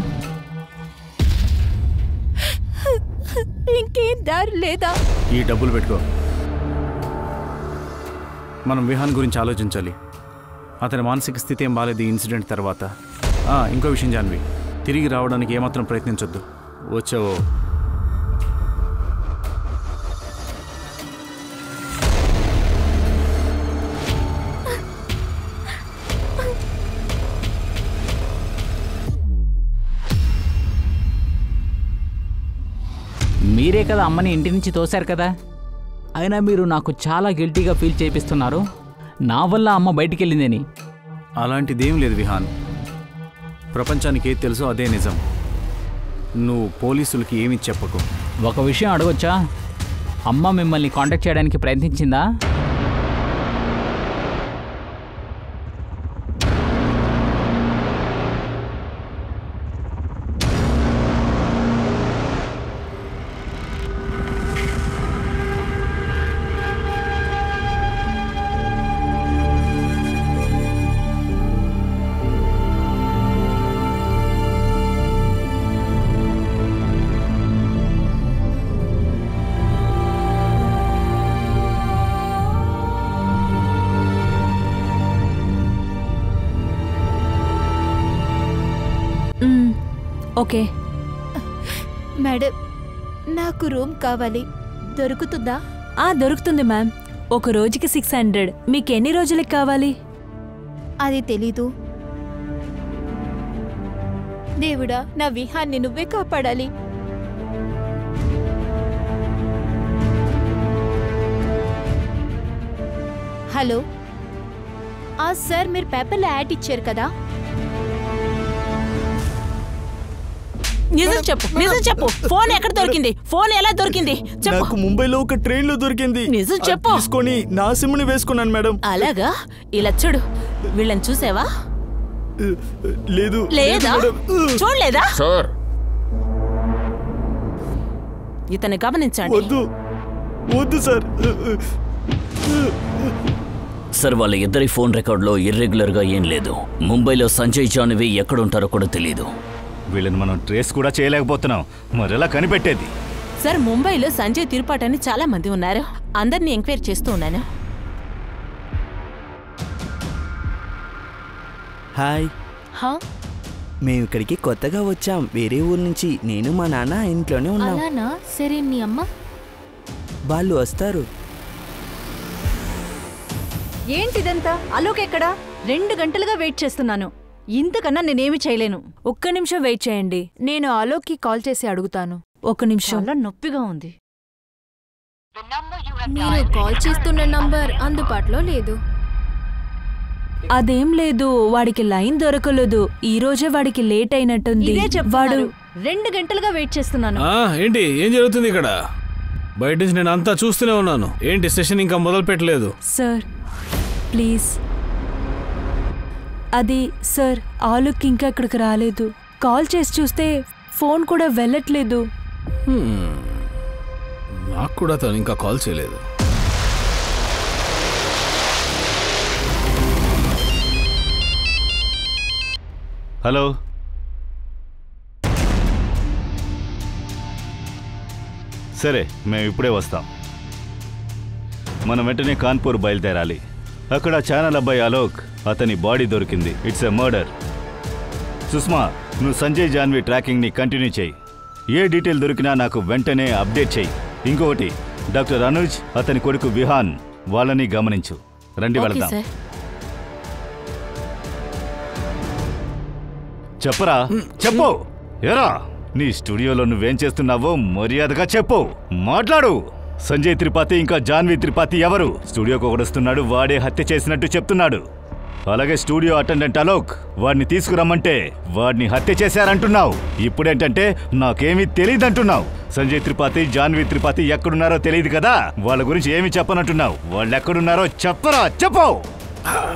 [SPEAKER 7] ఇంకేం దారి లేదా?
[SPEAKER 12] ఈ డబ్బులు పెట్టుకో. మనం విహాన్ గురించి ఆలోచించాలి. అతని మానసిక స్థితి ఏం బాలేదు ఈ ఇన్సిడెంట్ తర్వాత. ఇంకో విషయం జాన్వి, తిరిగి రావడానికి ఏమాత్రం ప్రయత్నించొద్దు. వచ్చావో
[SPEAKER 10] మీరే కదా అమ్మని ఇంటి నుంచి తోశారు కదా. అయినా మీరు నాకు చాలా గిల్టీగా ఫీల్ చేపిస్తున్నారు. నా వల్ల అమ్మ బయటికి వెళ్ళిందని.
[SPEAKER 12] అలాంటిదేం లేదు విహాన్. ప్రపంచానికి ఏది తెలుసో అదే నిజం. నువ్వు పోలీసులకి ఏమీ చెప్పకు.
[SPEAKER 10] ఒక విషయం అడగొచ్చా? అమ్మ మిమ్మల్ని కాంటాక్ట్ చేయడానికి ప్రయత్నించిందా?
[SPEAKER 6] ఓకే
[SPEAKER 7] మేడం, నాకు రూమ్ కావాలి, దొరుకుతుందా?
[SPEAKER 6] దొరుకుతుంది మ్యామ్. ఒక రోజుకి 600. మీకు ఎన్ని రోజులకి కావాలి?
[SPEAKER 7] అది తెలీదు. దేవుడా, నా విహాన్ని నువ్వే కాపాడాలి. హలో సార్, మీరు పేపర్లో యాడ్ ఇచ్చారు కదా?
[SPEAKER 13] నిజం చెప్పు, నిజం చెప్పు. ఫోన్ ఎక్కడ దొరికింది? ఫోన్ ఎలా దొరికింది చెప్పు.
[SPEAKER 5] నాకు ముంబైలో ఒక ట్రైన్ లో దొరికింది.
[SPEAKER 13] నిజం చెప్పు.
[SPEAKER 5] తీసుకొని నా సిమ్ ని వేసుకున్నాను మేడం.
[SPEAKER 13] అలాగా? ఇలా చూడు, వీళ్ళని చూసావా?
[SPEAKER 5] లేదు.
[SPEAKER 13] లేదా? చూడలేదా?
[SPEAKER 8] సార్,
[SPEAKER 13] ఇతన్ని గమనించండి.
[SPEAKER 5] వద్దు వద్దు సార్.
[SPEAKER 8] సార్, వాళ్ళ ఇద్దరి ఫోన్ రికార్డులో ఇర్రెగ్యులర్గా ఏం లేదు. ముంబైలో సంజయ్ జాన్వి ఎక్కడుంటారో కూడా తెలీదు.
[SPEAKER 3] వీళ్ళని మనం ట్రేస్ కూడా చేయలేకపోతున్నాం. మరెలా కనిపెట్టేది?
[SPEAKER 13] సార్, ముంబైలో సంజయ్ తిరుపాటు అని చాలా మంది ఉన్నారు. అందరినీ ఎంక్వైరీ చేస్తూ ఉన్నాను.
[SPEAKER 5] హాయ్. మేము ఇక్కడికి కొత్తగా వచ్చాం, వేరే ఊరు నుంచి. నేను మా నాన్న ఇంట్లోనే ఉన్నాం.
[SPEAKER 11] అలానా? సరే, నీ అమ్మ?
[SPEAKER 5] వాళ్ళు వస్తారు.
[SPEAKER 6] ఏంటిదంతా? అలోక్ ఎక్కడా? 2 గంటలుగా వెయిట్ చేస్తున్నాను. ఇంతకన్నా నేనేమి చేయలేను.
[SPEAKER 14] ఒక్క నిమిషం వెయిట్ చేయండి, నేను ఆలోక్కి కాల్ చేసి అడుగుతాను. ఒక్క నిమిషం.
[SPEAKER 6] చాలా నొప్పిగా ఉంది.
[SPEAKER 11] మీరు కాల్ చేస్తున్న నంబర్ అందుబాటులో లేదు.
[SPEAKER 14] అదేం లేదు, వాడికి లైన్ దొరకలేదు. ఈ రోజే వాడికి లేట్ అయినట్టుంది.
[SPEAKER 6] ఇదే
[SPEAKER 14] వాడు
[SPEAKER 6] చెప్తున్నారు. 2 గంటలుగా వెయిట్ చేస్తున్నాను.
[SPEAKER 4] ఏంటి ఏం జరుగుతుంది ఇక్కడ? బయట నుంచి నేను అంతా చూస్తూనే ఉన్నాను. ఏంటి సెషన్ ఇంకా మొదలు పెట్టలేదు?
[SPEAKER 14] Sir please. అది సార్, ఆలోక్ ఇంకా ఇక్కడికి రాలేదు. కాల్ చేసి చూస్తే ఫోన్ కూడా వెళ్ళట్లేదు.
[SPEAKER 4] నాకు కూడా తను ఇంకా కాల్ చేయలేదు.
[SPEAKER 3] హలో, సరే మేము ఇప్పుడే వస్తాం. మనం వెంటనే కాన్పూర్ బయలుదేరాలి. అక్కడ ఛానల్ అబ్బాయి అలోక్, అతని బాడీ దొరికింది. It's a murder. సుష్మా, నువ్వు సంజయ్ జాన్వి ట్రాకింగ్ని కంటిన్యూ చేయి. ఏ డీటెయిల్ దొరికినా నాకు వెంటనే అప్డేట్ చేయి. ఇంకొకటి, డాక్టర్ అనుజ్, అతని కొడుకు విహాన్, వాళ్ళని గమనించు. రండి వెళ్దాం. చెప్పరా, చెప్పు. ఏరా, నీ స్టూడియోలో నువ్వేం చేస్తున్నావో మర్యాదగా చెప్పు. మాట్లాడు. సంజయ్ త్రిపాఠి ఇంకా జాన్వి త్రిపాఠి ఎవరు? స్టూడియోకి ఒకడొస్తున్నాడు, వాడే హత్య చేసినట్టు చెప్తున్నాడు. అలాగే స్టూడియో అటెండెంట్ అలోక్, వాడిని తీసుకురమ్మంటే వాడిని హత్య చేశారంటున్నావు. ఇప్పుడేంటంటే నాకేమీ తెలియదంటున్నావు. సంజయ్ త్రిపాఠి, జాన్వి త్రిపాఠి ఎక్కడున్నారో తెలియదు కదా, వాళ్ళ గురించి ఏమి చెప్పనంటున్నావు. వాళ్ళు ఎక్కడున్నారో చెప్పరా, చెప్పు.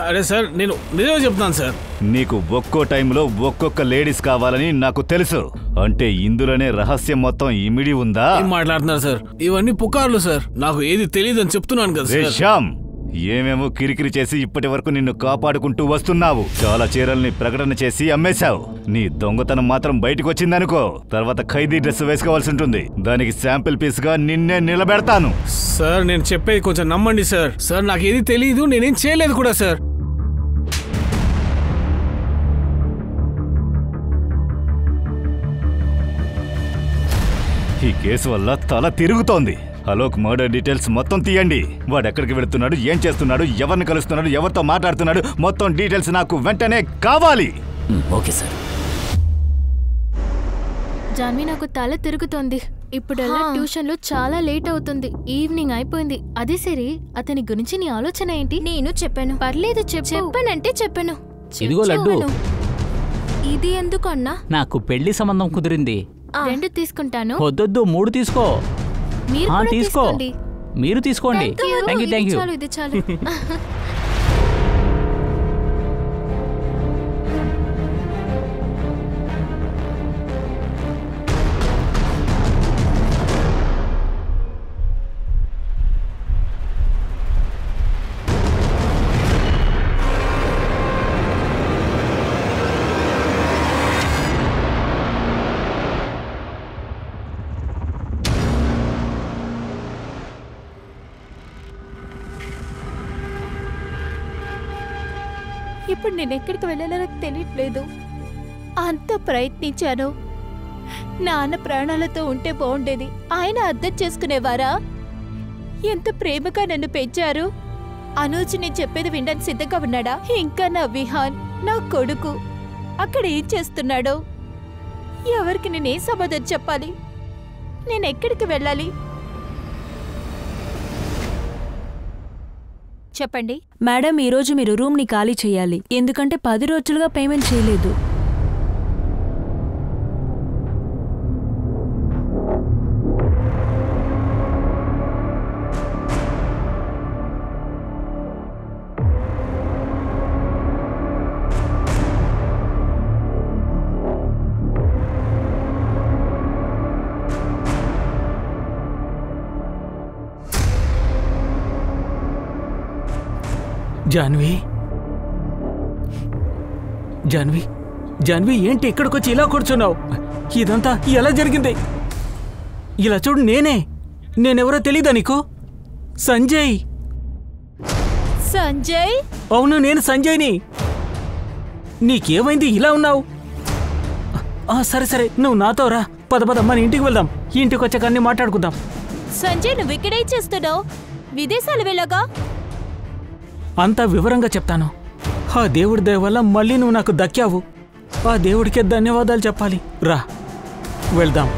[SPEAKER 4] అరే సార్, నేను నిజమే చెప్తాను సార్.
[SPEAKER 3] నీకు ఒక్కో టైంలో ఒక్కొక్క లేడీస్ కావాలని నాకు తెలుసు. అంటే ఇందులోనే రహస్యం మొత్తం ఇమిడి ఉందా?
[SPEAKER 4] ఏం మాట్లాడుతున్నారు సార్? ఇవన్నీ పుకార్లు సార్. నాకు ఏది తెలియదని చెప్తున్నాను కదా సార్.
[SPEAKER 3] శ్యామ్, ఏమేమో కిరికిరి చేసి ఇప్పటి వరకు నిన్ను కాపాడుకుంటూ వస్తున్నావు. చాలా చీరల్ని ప్రకటన చేసి అమ్మేశావు. నీ దొంగతనం మాత్రం బయటకు వచ్చిందనుకో, తర్వాత ఖైదీ డ్రెస్ వేసుకోవాల్సి ఉంటుంది. దానికి శాంపిల్ పీస్ గా నిన్నే నిలబెడతాను.
[SPEAKER 4] సార్, నేను చెప్పేది కొంచెం నమ్మండి సార్. సార్, నాకేది తెలియదు, నేనేం చేయలేదు కూడా సార్.
[SPEAKER 3] ఈ కేసు వల్ల తల తిరుగుతోంది. అలోక్ మర్డర్ డీటెయిల్స్ మొత్తం తీయండి. వాడు ఎక్కడికి వెళుతున్నాడు, ఏం చేస్తున్నాడు, ఎవరిని కలుస్తున్నాడు, ఎవరితో మాట్లాడుతున్నాడు, మొత్తం డీటెయిల్స్ నాకు వెంటనే కావాలి.
[SPEAKER 8] Okay sir.
[SPEAKER 11] జాన్వి, నాకు తల తిరుగుతోంది. ఇప్పుడల్లా ట్యూషన్లో చాలా లేట్ అవుతుంది. ఈవినింగ్ అయిపోయింది. అది సరే, అతని గురించి నీ ఆలోచన ఏంటి? నేను చెప్పాను. పర్లేదు, చెప్పానంటే చెప్పాను.
[SPEAKER 10] ఇదిగో లడ్డు.
[SPEAKER 11] ఇది ఎందుకు అన్నా?
[SPEAKER 10] నాకు పెళ్లి సంబంధం కుదిరింది.
[SPEAKER 11] 2 తీసుకుంటాను.
[SPEAKER 10] వద్దొద్దు, 3 తీసుకో.
[SPEAKER 11] మీరు కూడా
[SPEAKER 10] తీసుకో.
[SPEAKER 11] తీసుకోండి.
[SPEAKER 10] మీరు తీసుకోండి. Thank you, thank you.
[SPEAKER 11] చాలు, ఇది చాలు.
[SPEAKER 7] ఇప్పుడు నేను ఎక్కడికి వెళ్ళాలో నాకు తెలియట్లేదు. అంత ప్రయత్నించాను. నాన్న ప్రాణాలతో ఉంటే బాగుండేది. ఆయన అర్థం చేసుకునేవారా? ఎంత ప్రేమగా నన్ను పెంచారు. అనూజ్ నేను చెప్పేది వినడానికి సిద్ధంగా ఉన్నాడా? ఇంకా నా విహాన్, నా కొడుకు అక్కడ ఏం చేస్తున్నాడో? ఎవరికి నేనేం సమాధానం చెప్పాలి? నేను ఎక్కడికి వెళ్ళాలి? చెప్పండి
[SPEAKER 14] మేడం, ఈరోజు మీరు రూమ్ని ఖాళీ చేయాలి. ఎందుకంటే 10 రోజులుగా పేమెంట్ చేయలేదు.
[SPEAKER 2] జాన్వి, జాన్వి, జాన్వి, ఏంటి ఇక్కడికొచ్చి ఇలా కూర్చున్నావు? ఇదంతా ఎలా జరిగింది? ఇలా చూడు, నేనెవరో తెలీదా నీకు? సంజయ్.
[SPEAKER 7] సంజయ్?
[SPEAKER 2] అవును, నేను సంజయ్ని. నీకేమైంది ఇలా ఉన్నావు? సరే సరే, నువ్వు నాతో రా. పద పద, మన ఇంటికి వెళ్దాం. ఇంటికి వచ్చాక అన్ని మాట్లాడుకుందాం.
[SPEAKER 7] సంజయ్, నువ్వు ఇక్కడే చేస్తున్నావు? విదేశాలు వెళ్ళగా
[SPEAKER 2] అంతా వివరంగా చెప్తాను. ఆ దేవుడి దయ వల్ల మళ్ళీ నువ్వు నాకు దక్కావు. ఆ దేవుడికే ధన్యవాదాలు చెప్పాలి. రా వెళ్దాం.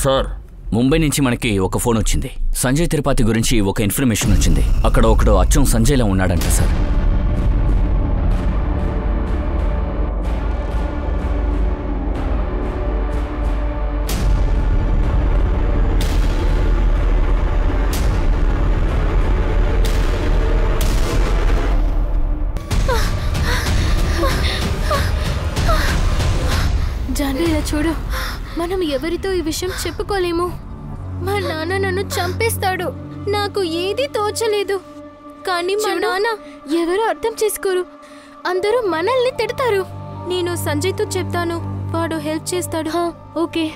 [SPEAKER 8] సార్, ముంబై నుంచి మనకి ఒక ఫోన్ వచ్చింది. సంజయ్ తిరుపతి గురించి ఒక ఇన్ఫర్మేషన్ వచ్చింది. అక్కడ ఒకడు అచ్చం సంజయ్లా ఉన్నాడంట సార్.
[SPEAKER 11] జాన్వి, ఇలా చూడు. మనం ఎవరితో ఈ విషయం చెప్పుకోలేము. మా నాన్న నన్ను చంపేస్తాడు. నాకు ఏది తోచలేదు. కానీ మా నాన్న ఎవరో అర్థం చేసుకోరు. అందరూ మనల్ని తిడతారు. నేను సంజయ్తో చెప్తాను, వాడు హెల్ప్ చేస్తాడు. ఓకే.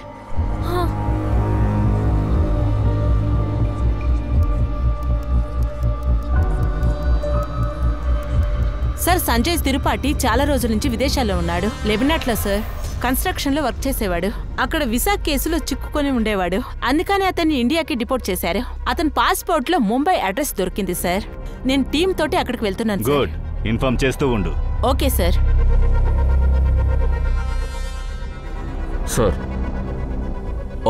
[SPEAKER 13] సార్, సంజయ్ తిరుపాటి చాలా రోజుల నుంచి విదేశాల్లో ఉన్నాడు. లెబనాట్లో సార్ కన్స్ట్రక్షన్లో వర్క్ చేసేవాడు. అక్కడ విసా కేసులో చిక్కుకొని ఉండేవాడు. అందుకని అతన్ని ఇండియాకి డిపోర్ట్ చేశారు. అతని పాస్పోర్ట్లో ముంబై అడ్రస్ దొరికింది సార్. నేను టీం తోటి అక్కడికి వెళ్తున్నాను.
[SPEAKER 3] గుడ్, ఇన్ఫార్మ్ చేస్తూ ఉండు.
[SPEAKER 13] Okay sir.
[SPEAKER 8] సార్,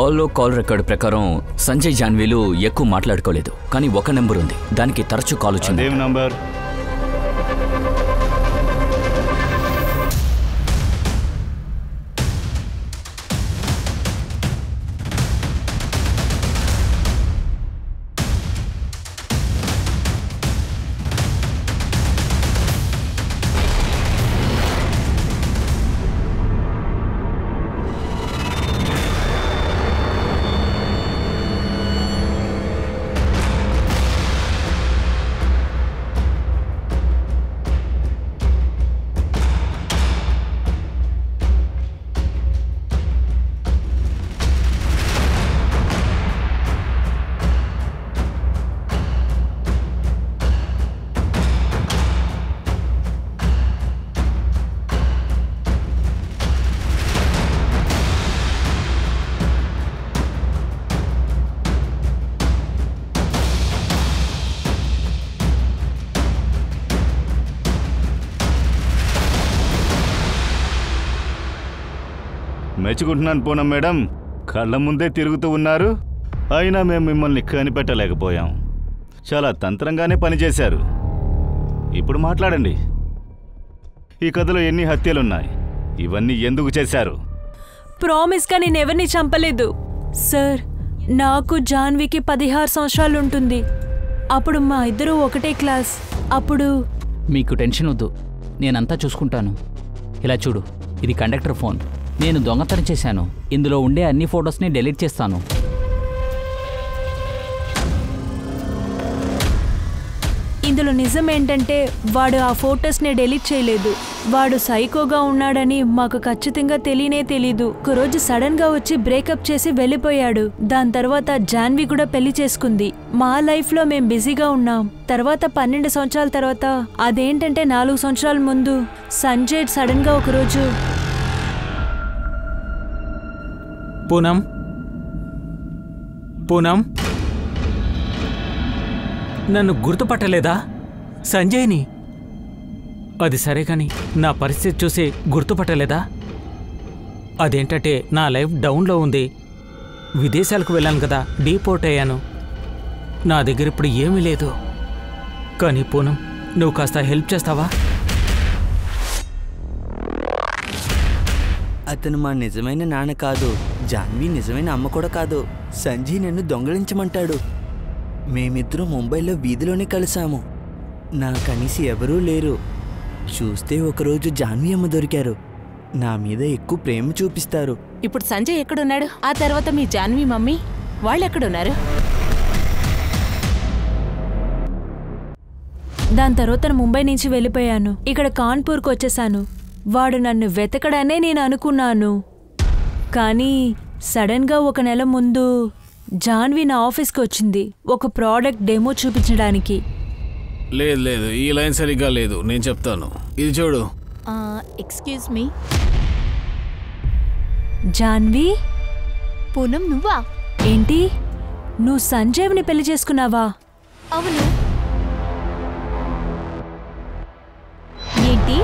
[SPEAKER 8] ఆల్లో కాల్ రికార్డు ప్రకారం సంజయ్ జాన్వీలు ఎక్కువ మాట్లాడుకోలేదు. కానీ ఒక నెంబర్ ఉంది, దానికి తరచూ కాల్ వచ్చింది.
[SPEAKER 3] నంబర్? మెచ్చుకుంటున్నాను పూనం మేడం. కళ్ళ ముందే తిరుగుతూ ఉన్నారు, అయినా మేము మిమ్మల్ని కనిపెట్టలేకపోయాం. చాలా తంత్రంగానే పనిచేశారు. ఇప్పుడు మాట్లాడండి. ఈ కథలో ఎన్ని హత్యలున్నాయి? ఇవన్నీ ఎందుకు చేశారు?
[SPEAKER 14] ప్రామిస్గా నేను ఎవరిని చంపలేదు సార్. నాకు జాన్వికి 16 సంవత్సరాలు ఉంటుంది. అప్పుడు మా ఇద్దరు ఒకటే క్లాస్. అప్పుడు
[SPEAKER 10] మీకు టెన్షన్ వద్దు, నేనంతా చూసుకుంటాను. ఇలా చూడు, ఇది కండక్టర్ ఫోన్. నేను దొంగతనం చేశాను. ఇందులో ఉండే అన్ని ఫొటోస్ని డిలీట్ చేస్తాను.
[SPEAKER 14] ఇందులో నిజం ఏంటంటే వాడు ఆ ఫొటోస్ని డిలీట్ చేయలేదు. వాడు సైకోగా ఉన్నాడని మాకు ఖచ్చితంగా తెలీదు. ఒకరోజు సడన్ గా వచ్చి బ్రేకప్ చేసి వెళ్ళిపోయాడు. దాని తర్వాత జాన్వి కూడా పెళ్లి చేసుకుంది. మా లైఫ్ లో మేం బిజీగా ఉన్నాం. తర్వాత 12 సంవత్సరాల తర్వాత, అదేంటంటే 4 సంవత్సరాల ముందు సంజయ్ సడన్ గా ఒకరోజు
[SPEAKER 2] పూనం, నన్ను గుర్తుపట్టలేదా? సంజయ్ని. అది సరే కానీ నా పరిస్థితి చూసి గుర్తుపట్టలేదా? అదేంటంటే నా లైఫ్ డౌన్లో ఉంది. విదేశాలకు వెళ్ళాను కదా, డీపోర్ట్ అయ్యాను. నా దగ్గర ఇప్పుడు ఏమీ లేదు. కానీ పూనం, నువ్వు కాస్త హెల్ప్ చేస్తావా?
[SPEAKER 5] అతను మా నిజమైన నాన్న కాదు. జాన్వి నిజమైన అమ్మ కూడా కాదు. సంజయ్ నన్ను దొంగలించమంటాడు. మేమిద్దరం ముంబైలో వీధిలోనే కలిసాము. నా కనీసి ఎవరూ లేరు. చూస్తే ఒకరోజు జాన్వి అమ్మ దొరికారు. నా మీద ఎక్కువ ప్రేమ చూపిస్తారు.
[SPEAKER 13] ఇప్పుడు సంజయ్ ఎక్కడున్నాడు? ఆ తర్వాత మీ జాన్వి మమ్మీ వాళ్ళు ఎక్కడున్నారు?
[SPEAKER 14] దాని తర్వాత ముంబై నుంచి వెళ్ళిపోయాను. ఇక్కడ కాన్పూర్కి వచ్చేసాను. వాడు నన్ను వెతకడనే నేను అనుకున్నాను. కానీ సడన్గా ఒక నెల ముందు జాన్వి నా ఆఫీస్కి వచ్చింది ఒక ప్రోడక్ట్ డెమో చూపించడానికి.
[SPEAKER 4] లేదు లేదు, ఈ లైన్ సరిగ్గా లేదు, నేను చెప్తాను. ఇది చూడు.
[SPEAKER 7] Excuse me.
[SPEAKER 14] జాన్వి?
[SPEAKER 7] పూనం నువ్వా?
[SPEAKER 14] ఏంటి, నువ్వు సంజయ్ని పెళ్లి చేసుకున్నావా?
[SPEAKER 7] అవును. ఏంటి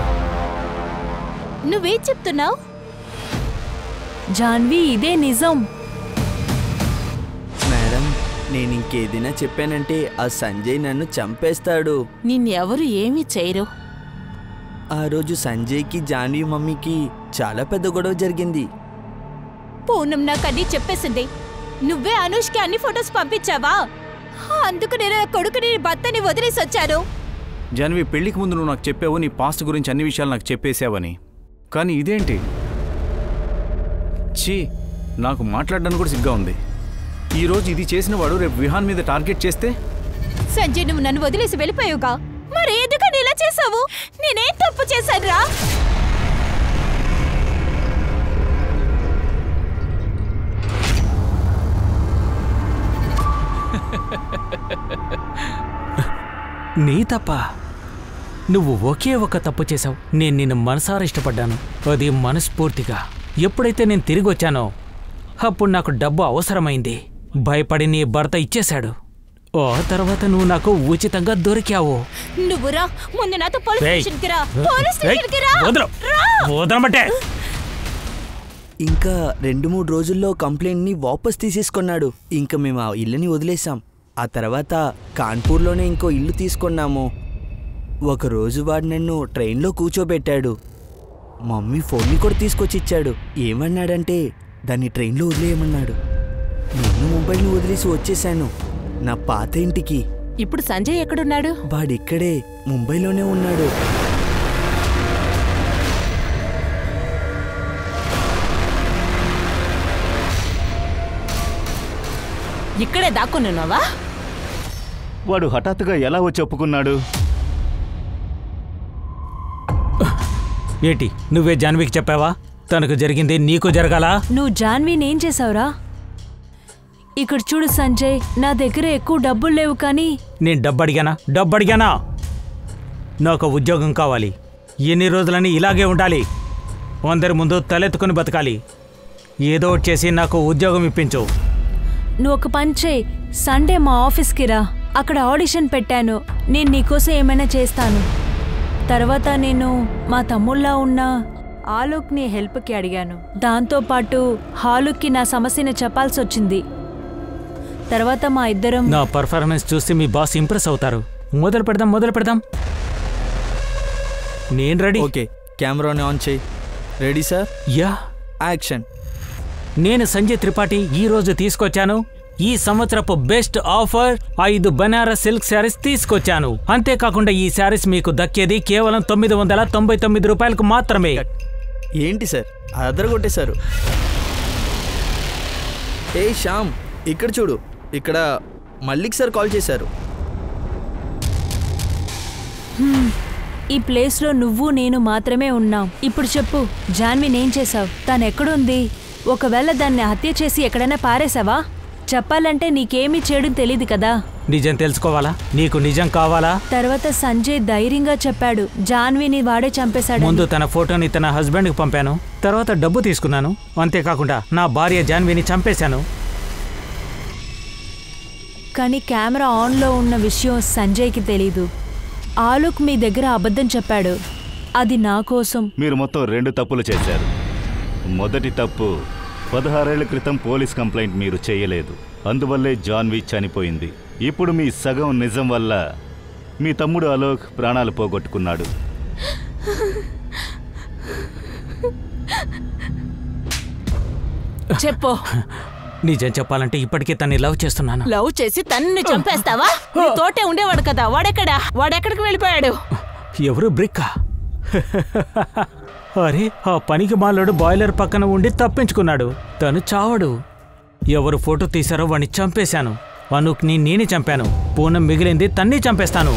[SPEAKER 7] నువ్వేం చెప్తున్నావు?
[SPEAKER 14] జాన్వి, ఇదే నిజం.
[SPEAKER 5] మేడం, నేను ఇంకేదైనా చెప్పానంటే ఆ సంజయ్ నన్ను చంపేస్తాడు.
[SPEAKER 13] నిన్నెవరు ఏమీ చేయరు.
[SPEAKER 5] ఆ రోజు సంజయ్కి జాన్వి మమ్మీకి చాలా పెద్ద గొడవ జరిగింది.
[SPEAKER 7] పూనం నాకు అన్నీ చెప్పేసింది. నువ్వే అనుష్కి అన్ని ఫొటోస్ పంపించావా? అందుకు నేను నా కొడుకుని భర్తని వదిలేసి వచ్చాను.
[SPEAKER 12] జాన్వి, పెళ్లికి ముందు నువ్వు నాకు చెప్పావు నీ పాస్ట్ గురించి అన్ని విషయాలు నాకు చెప్పేశావని. కానీ ఇదేంటి? ఛీ, నాకు మాట్లాడడానికి కూడా సిగ్గా ఉంది. ఈరోజు ఇది చేసిన వాడు రేపు విహాన్ మీద టార్గెట్ చేస్తే?
[SPEAKER 7] సంజయ్, నువ్వు నన్ను వదిలేసి వెళ్ళిపోయావుగా, మరి ఎందుకని ఇలా చేసావు? నేనేం తప్పు చేశానురా?
[SPEAKER 2] నీ తప్ప? నువ్వు ఒకే ఒక తప్పు చేశావు. నేను నిన్ను మనసారా ఇష్టపడ్డాను, అది మనస్ఫూర్తిగా. ఎప్పుడైతే నేను తిరిగి వచ్చానో అప్పుడు నాకు డబ్బు అవసరమైంది. భయపడి నీ భర్త ఇచ్చేశాడు. ఆ తర్వాత నువ్వు నాకు ఉచితంగా దొరికావు.
[SPEAKER 7] నువ్వురా, ముందు నాతో పోలీస్ స్టేషన్కి రా. పోలీస్ స్టేషన్కి రా.
[SPEAKER 2] వదలమంటే
[SPEAKER 5] ఇంకా 2-3 రోజుల్లో కంప్లైంట్ని వాపస్ తీసేసుకున్నాడు. ఇంకా మేము ఆ ఇల్లుని వదిలేసాం. ఆ తర్వాత కాన్పూర్లోనే ఇంకో ఇల్లు తీసుకున్నాము. ఒకరోజు వాడు నన్ను ట్రైన్లో కూర్చోబెట్టాడు. మమ్మీ ఫోన్ని కూడా తీసుకొచ్చి ఇచ్చాడు. ఏమన్నాడంటే దాన్ని ట్రైన్లో వదిలేయమన్నాడు. నేను ముంబైని వదిలేసి వచ్చేసాను నా పాత ఇంటికి.
[SPEAKER 13] ఇప్పుడు సంజయ్ ఎక్కడున్నాడు?
[SPEAKER 5] వాడిక్కడే ముంబైలోనే ఉన్నాడు.
[SPEAKER 13] ఇక్కడే దాక్కున్నావా?
[SPEAKER 3] వాడు హఠాత్తుగా ఎలా వచ్చి ఒప్పుకున్నాడు?
[SPEAKER 2] ఏంటి, నువ్వే జాన్వికి చెప్పావా? తనకు జరిగింది నీకు జరగాల?
[SPEAKER 14] నువ్వు జాన్విని ఏం చేసావురా? ఇక్కడ చూడు సంజయ్, నా దగ్గర ఎక్కువ డబ్బులు లేవు కానీ.
[SPEAKER 2] నేను డబ్బు అడిగానా? నాకు ఉద్యోగం కావాలి. ఎన్ని రోజులని ఇలాగే ఉండాలి? అందరి ముందు తలెత్తుకుని బతకాలి. ఏదో ఒకటి చేసి నాకు ఉద్యోగం ఇప్పించు.
[SPEAKER 14] నువ్వు ఒక పని చేయి, సండే మా ఆఫీస్కి రా. అక్కడ ఆడిషన్ పెట్టాను. నేను నీకోసం ఏమైనా చేస్తాను. తర్వాత నేను మా తమ్ముళ్ళ ఉన్న ఆలోక్ని హెల్ప్కి అడిగాను. దాంతోపాటు హాలుక్కి నా సమస్యని చెప్పాల్సి వచ్చింది. తర్వాత మా ఇద్దరం
[SPEAKER 2] నా పర్ఫార్మెన్స్ చూసి మీ బాస్ ఇంప్రెస్ అవుతారు. మొదలు పెడదాం. నేను రెడీ.
[SPEAKER 5] ఓకే, కెమెరాని ఆన్ చేయి. Ready sir?
[SPEAKER 2] Yeah,
[SPEAKER 5] action.
[SPEAKER 2] నేను సంజయ్ త్రిపాఠి ఈ రోజు తీసుకొచ్చాను ఈ సంవత్సరపు best offer 5 Banaras silk saris తీసుకొచ్చాను. అంతేకాకుండా ఈ శారీస్ మీకు దక్కేది కేవలం 999 రూపాయలకు మాత్రమే.
[SPEAKER 5] ఏంటి సార్ అదరగొట్టేశారు? ఏ శ్యామ్, ఇక్కడ చూడు. ఇక్కడ మల్లిక్ సార్ కాల్ చేశారు.
[SPEAKER 14] ఈ ప్లేస్లో నువ్వు నేను మాత్రమే ఉన్నాం. ఇప్పుడు చెప్పు, జాన్వి ఏం చేసావు? తను ఎక్కడుంది? ఒకవేళ దాన్ని హత్య చేసి ఎక్కడైనా పారేసావా? చెప్పాలంటే నీకేమీ చేయడం తెలీదు కదా.
[SPEAKER 2] నిజం తెలుసుకోవాలా? నీకు నిజం కావాలా?
[SPEAKER 14] తర్వాత సంజయ్ ధైర్యంగా చెప్పాడు జాన్విని వాడే చంపేశాడు.
[SPEAKER 2] ముందు తన ఫోటోని తన హస్బెండ్కి పంపాను. తర్వాత డబ్బు తీసుకున్నాను. అంతేకాకుండా నా భార్య జాన్విని చంపేశాను.
[SPEAKER 14] కానీ కెమెరా ఆన్లో ఉన్న విషయం సంజయ్కి తెలీదు. ఆలోక్ మీ దగ్గర అబద్ధం చెప్పాడు. అది నా కోసం.
[SPEAKER 3] మీరు మొత్తం 2 తప్పులు చేశారు. మొదటి తప్పు, 16 ఏళ్ల క్రితం పోలీస్ కంప్లైంట్ మీరు చేయలేదు. అందువల్లే జాన్వి చనిపోయింది. ఇప్పుడు మీ సగం నిజం వల్ల మీ తమ్ముడు అలోక్ ప్రాణాలు పోగొట్టుకున్నాడు.
[SPEAKER 13] చెప్పు.
[SPEAKER 2] నిజం చెప్పాలంటే ఇప్పటికే తన్ని లవ్ చేస్తున్నాను.
[SPEAKER 13] లవ్ చేసి తన్ని చంపేస్తావా? నీ తోటే ఉండేవాడు కదా, వాడెక్కడికి వెళ్ళిపోయాడు?
[SPEAKER 2] ఎవరు? బ్రిక్కా? అరే, ఆ పనికి మాలోడు బాయిలర్ పక్కన ఉండి తప్పించుకున్నాడు. తను చావడు. ఎవరు ఫోటో తీశారో వాడిని చంపేశాను. అనుక్ని నేనే చంపాను. పూనం మిగిలింది తన్ని చంపేస్తాను.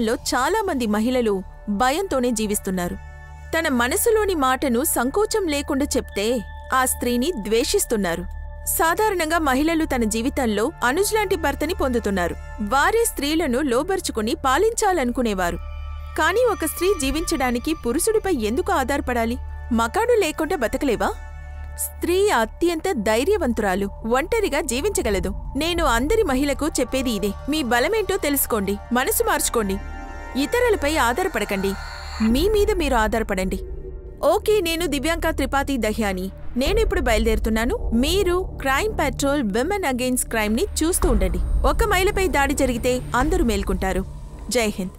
[SPEAKER 1] సమాజంలో చాలా మంది మహిళలు భయంతోనే జీవిస్తున్నారు. తన మనసులోని మాటను సంకోచం లేకుండా చెప్తే ఆ స్త్రీని ద్వేషిస్తున్నారు. సాధారణంగా మహిళలు తన జీవితంలో అనుజ్ లాంటి భర్తని పొందుతున్నారు. వారే స్త్రీలను లోబర్చుకుని పాలించాలనుకునేవారు. కానీ ఒక స్త్రీ జీవించడానికి పురుషుడిపై ఎందుకు ఆధారపడాలి? మకాడు లేకుండా బతకలేవా? స్త్రీ అత్యంత ధైర్యవంతురాలు, ఒంటరిగా జీవించగలదు. నేను అందరి మహిళకు చెప్పేది ఇదే. మీ బలమేంటో తెలుసుకోండి, మనసు మార్చుకోండి, ఇతరులపై ఆధారపడకండి, మీ మీద మీరు ఆధారపడండి. ఓకే, నేను దివ్యాంక త్రిపాఠి దహ్యాని. నేను ఇప్పుడు బయలుదేరుతున్నాను. మీరు crime petrol women against crime ని చూస్తూ ఉండండి. ఒక మహిళపై దాడి జరిగితే అందరూ మేల్కొంటారు. జై హింద్.